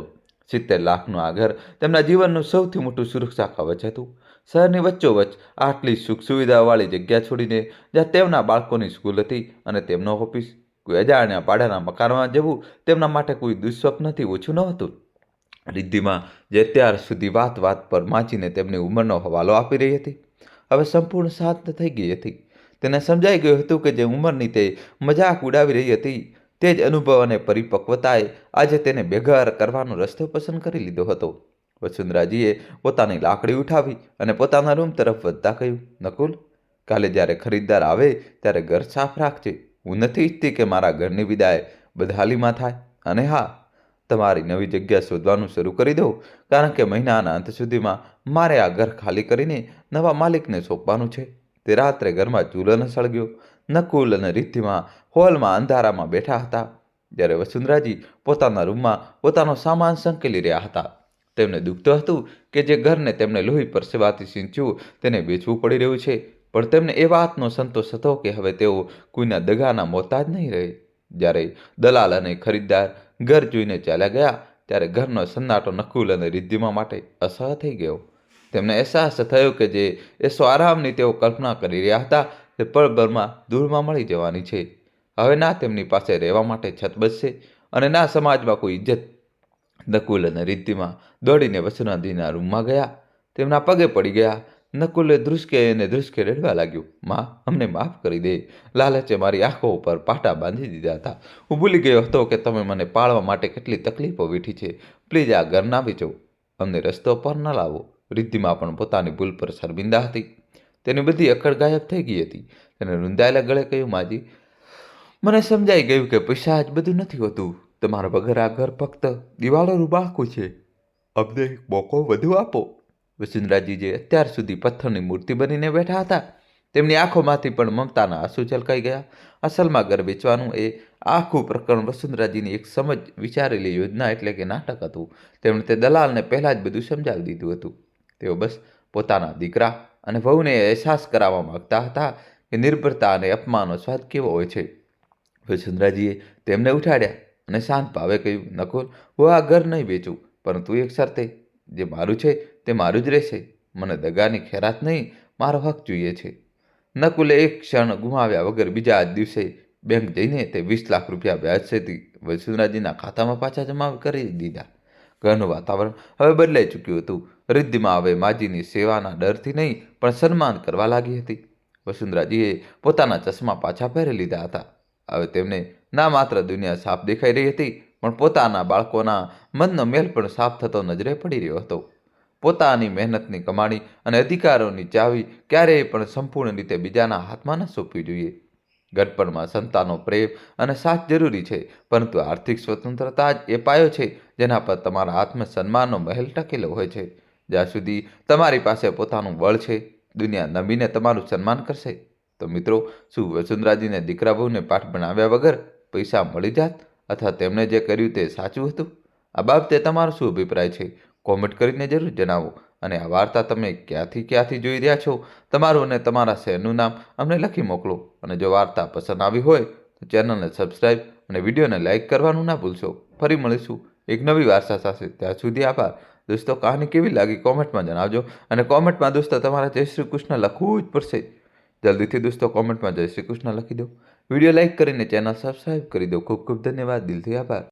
70 લાખનું આ ઘર તેમના જીવનનું સૌથી મોટું સુરક્ષા કવચ હતું. શહેરની વચ્ચોવચ્ચ આટલી સુખ સુવિધાવાળી જગ્યા છોડીને જ્યાં તેમના બાળકોની સ્કૂલ હતી અને તેમનો ઓફિસ, કોઈ અજાણ્યા ભાડાના મકાનમાં જવું તેમના માટે કોઈ દુઃસ્વપ્નથી ઓછું નહોતું. રિદ્ધિમાં જે અત્યાર સુધી વાત વાત પર માચીને તેમની ઉંમરનો હવાલો આપી રહી હતી, હવે સંપૂર્ણ શાંત થઈ ગઈ હતી. તેને સમજાઈ ગયું હતું કે જે ઉંમરની તે મજાક ઉડાવી રહી હતી તે જ અનુભવ અને પરિપક્વતાએ આજે તેને બેઘર કરવાનો રસ્તો પસંદ કરી લીધો હતો. વસુંધરાજીએ પોતાની લાકડી ઉઠાવી અને પોતાના રૂમ તરફ વધતા કહ્યું, નકુલ, કાલે જ્યારે ખરીદદાર આવે ત્યારે ઘર સાફ રાખજે. હું નથી ઈચ્છતી કે મારા ઘરની વિદાય બદહાલીમાં થાય. અને હા, તમારી નવી જગ્યા શોધવાનું શરૂ કરી દો, કારણ કે મહિનાના અંત સુધીમાં મારે આ ઘર ખાલી કરીને નવા માલિકને સોંપવાનું છે. તે રાત્રે ઘરમાં ચૂલો ન સળગ્યો. નકુલ અને રિદ્ધિમાં હોલમાં અંધારામાં બેઠા હતા જ્યારે વસુંધરાજી પોતાના રૂમમાં પોતાનો સામાન સંકેલી રહ્યા હતા. તેમને દુખતું હતું કે જે ઘરને તેમને લોહી પરસેવાથી સિંચ્યું તેને વેચવું પડી રહ્યું છે, પણ તેમને એ વાતનો સંતોષ હતો કે હવે તેઓ કોઈના દગાના મોહતાજ નહીં રહે. જ્યારે દલાલ અને ખરીદદાર ઘર જોઈને ચાલ્યા ગયા ત્યારે ઘરનો સન્નાટો નકુલ અને રિદ્ધિમા માટે અસહ્ય થઈ ગયો. તેમને અહેસાસ થયો કે જે એસો આરામની તેઓ કલ્પના કરી રહ્યા હતા તે પળભરમાં ધૂળમાં મળી જવાની છે. હવે ના તેમની પાસે રહેવા માટે છત બચશે અને ના સમાજમાં કોઈ ઇજ્જત. નકુલ અને રિદ્ધિમા દોડીને વસુંધરાજીના રૂમમાં ગયા, તેમના પગે પડી ગયા. નકુલે ધ્રુસકે રડવા લાગ્યું, માં, અમને માફ કરી દે. લાલચે મારી આંખો ઉપર પાટા બાંધી દીધા હતા. હું ભૂલી ગયો હતો કે તમે મને પાળવા માટે કેટલી તકલીફો વેઠી છે. પ્લીઝ આ ઘર ના વેચો, અમને રસ્તો પર ન લાવો. રિદ્ધિમા પણ પોતાની ભૂલ પર શર્મિંદા હતી. તેની બધી અકળ ગાયબ થઈ ગઈ હતી. તેને રૂંધાયેલા ગળે કહ્યું, માજી, મને સમજાઈ ગયું કે પૈસા જ બધું નથી હોતું. તમારા વગર આ ઘર ફક્ત દિવાલોનું બાળકું છે. અમને એક મોકો વધુ આપો. વસુંધરાજી જે અત્યાર સુધી પથ્થરની મૂર્તિ બનીને બેઠા હતા તેમની આંખોમાંથી પણ મમતાના આંસુ છલકાઈ ગયા. અસલમાં ઘર વેચવાનું એ આખું પ્રકરણ વસુંધરાજીની એક સમજ વિચારેલી યોજના એટલે કે નાટક હતું. તેમણે તે દલાલને પહેલાં જ બધું સમજાવી દીધું હતું. તેઓ બસ પોતાના દીકરા અને વહુને અહેસાસ કરાવવા માગતા હતા કે નિર્ભરતા અને અપમાનનો સ્વાદ કેવો હોય છે. વસુંધરાજીએ તેમને ઉઠાડ્યા અને શાંત ભાવે કહ્યું, નકુલ, હું આ ઘર નહીં વેચું, પરંતુ એક શરતે. જે મારું છે તે મારું જ રહેશે. મને દગાની ખેરાત નહીં, મારો હક જોઈએ છે. નકુલે એક ક્ષણ ગુમાવ્યા વગર બીજા જ દિવસે બેંક જઈને તે 20 લાખ રૂપિયા વ્યાજ સહિત વસુંધરાજીના ખાતામાં પાછા જમા કરી દીધા. ઘરનું વાતાવરણ હવે બદલાઈ ચૂક્યું હતું. રિદ્ધિમાં હવે માજીની સેવાના ડરથી નહીં પણ સન્માન કરવા લાગી હતી. વસુંધરાજીએ પોતાના ચશ્મા પાછા પહેરી લીધા હતા. હવે તેમને ના માત્ર દુનિયા સાફ દેખાઈ રહી હતી, પણ પોતાના બાળકોના મનનો મેલ પણ સાફ થતો નજરે પડી રહ્યો હતો. પોતાની મહેનતની કમાણી અને અધિકારોની ચાવી ક્યારેય પણ સંપૂર્ણ રીતે બીજાના હાથમાં ન સોંપવી જોઈએ. ગડપણમાં સંતાનો પ્રેમ અને સાથ જરૂરી છે, પરંતુ આર્થિક સ્વતંત્રતા જ એ પાયો છે જેના પર તમારા આત્મસન્માનનો મહેલ ટકેલો હોય છે. જ્યાં સુધી તમારી પાસે પોતાનું બળ છે, દુનિયા નમીને તમારું સન્માન કરશે. તો મિત્રો, શું વસુંધરાજીને દીકરા બહુને પાઠ ભણાવ્યા વગર પૈસા મળી જાત, અથવા તેમણે જે કર્યું તે સાચું હતું? આ બાબતે તમારો શું અભિપ્રાય છે? કોમેન્ટ કરીને જરૂર જણાવો. અને આ વાર્તા તમે ક્યાંથી જોઈ રહ્યા છો, તમારું અને તમારા શહેરનું નામ અમને લખી મોકલો. અને જો વાર્તા પસંદ આવી હોય તો ચેનલને સબસ્ક્રાઈબ અને વિડીયોને લાઇક કરવાનું ના ભૂલશો. ફરી મળીશું એક નવી વાર્તા સાથે. ત્યાં સુધી આભાર. દોસ્તો, કહાની કેવી લાગી કોમેન્ટમાં જણાવજો. અને કોમેન્ટમાં દોસ્તો તમારે જય શ્રી કૃષ્ણ લખવું જ પડશે. જલ્દીથી દોસ્તો કોમેન્ટમાં જય શ્રી કૃષ્ણ લખી દો. વિડીયો લાઇક કરીને ચેનલ સબસ્ક્રાઈબ કરી દો. ખૂબ ખૂબ ધન્યવાદ. દિલથી આભાર.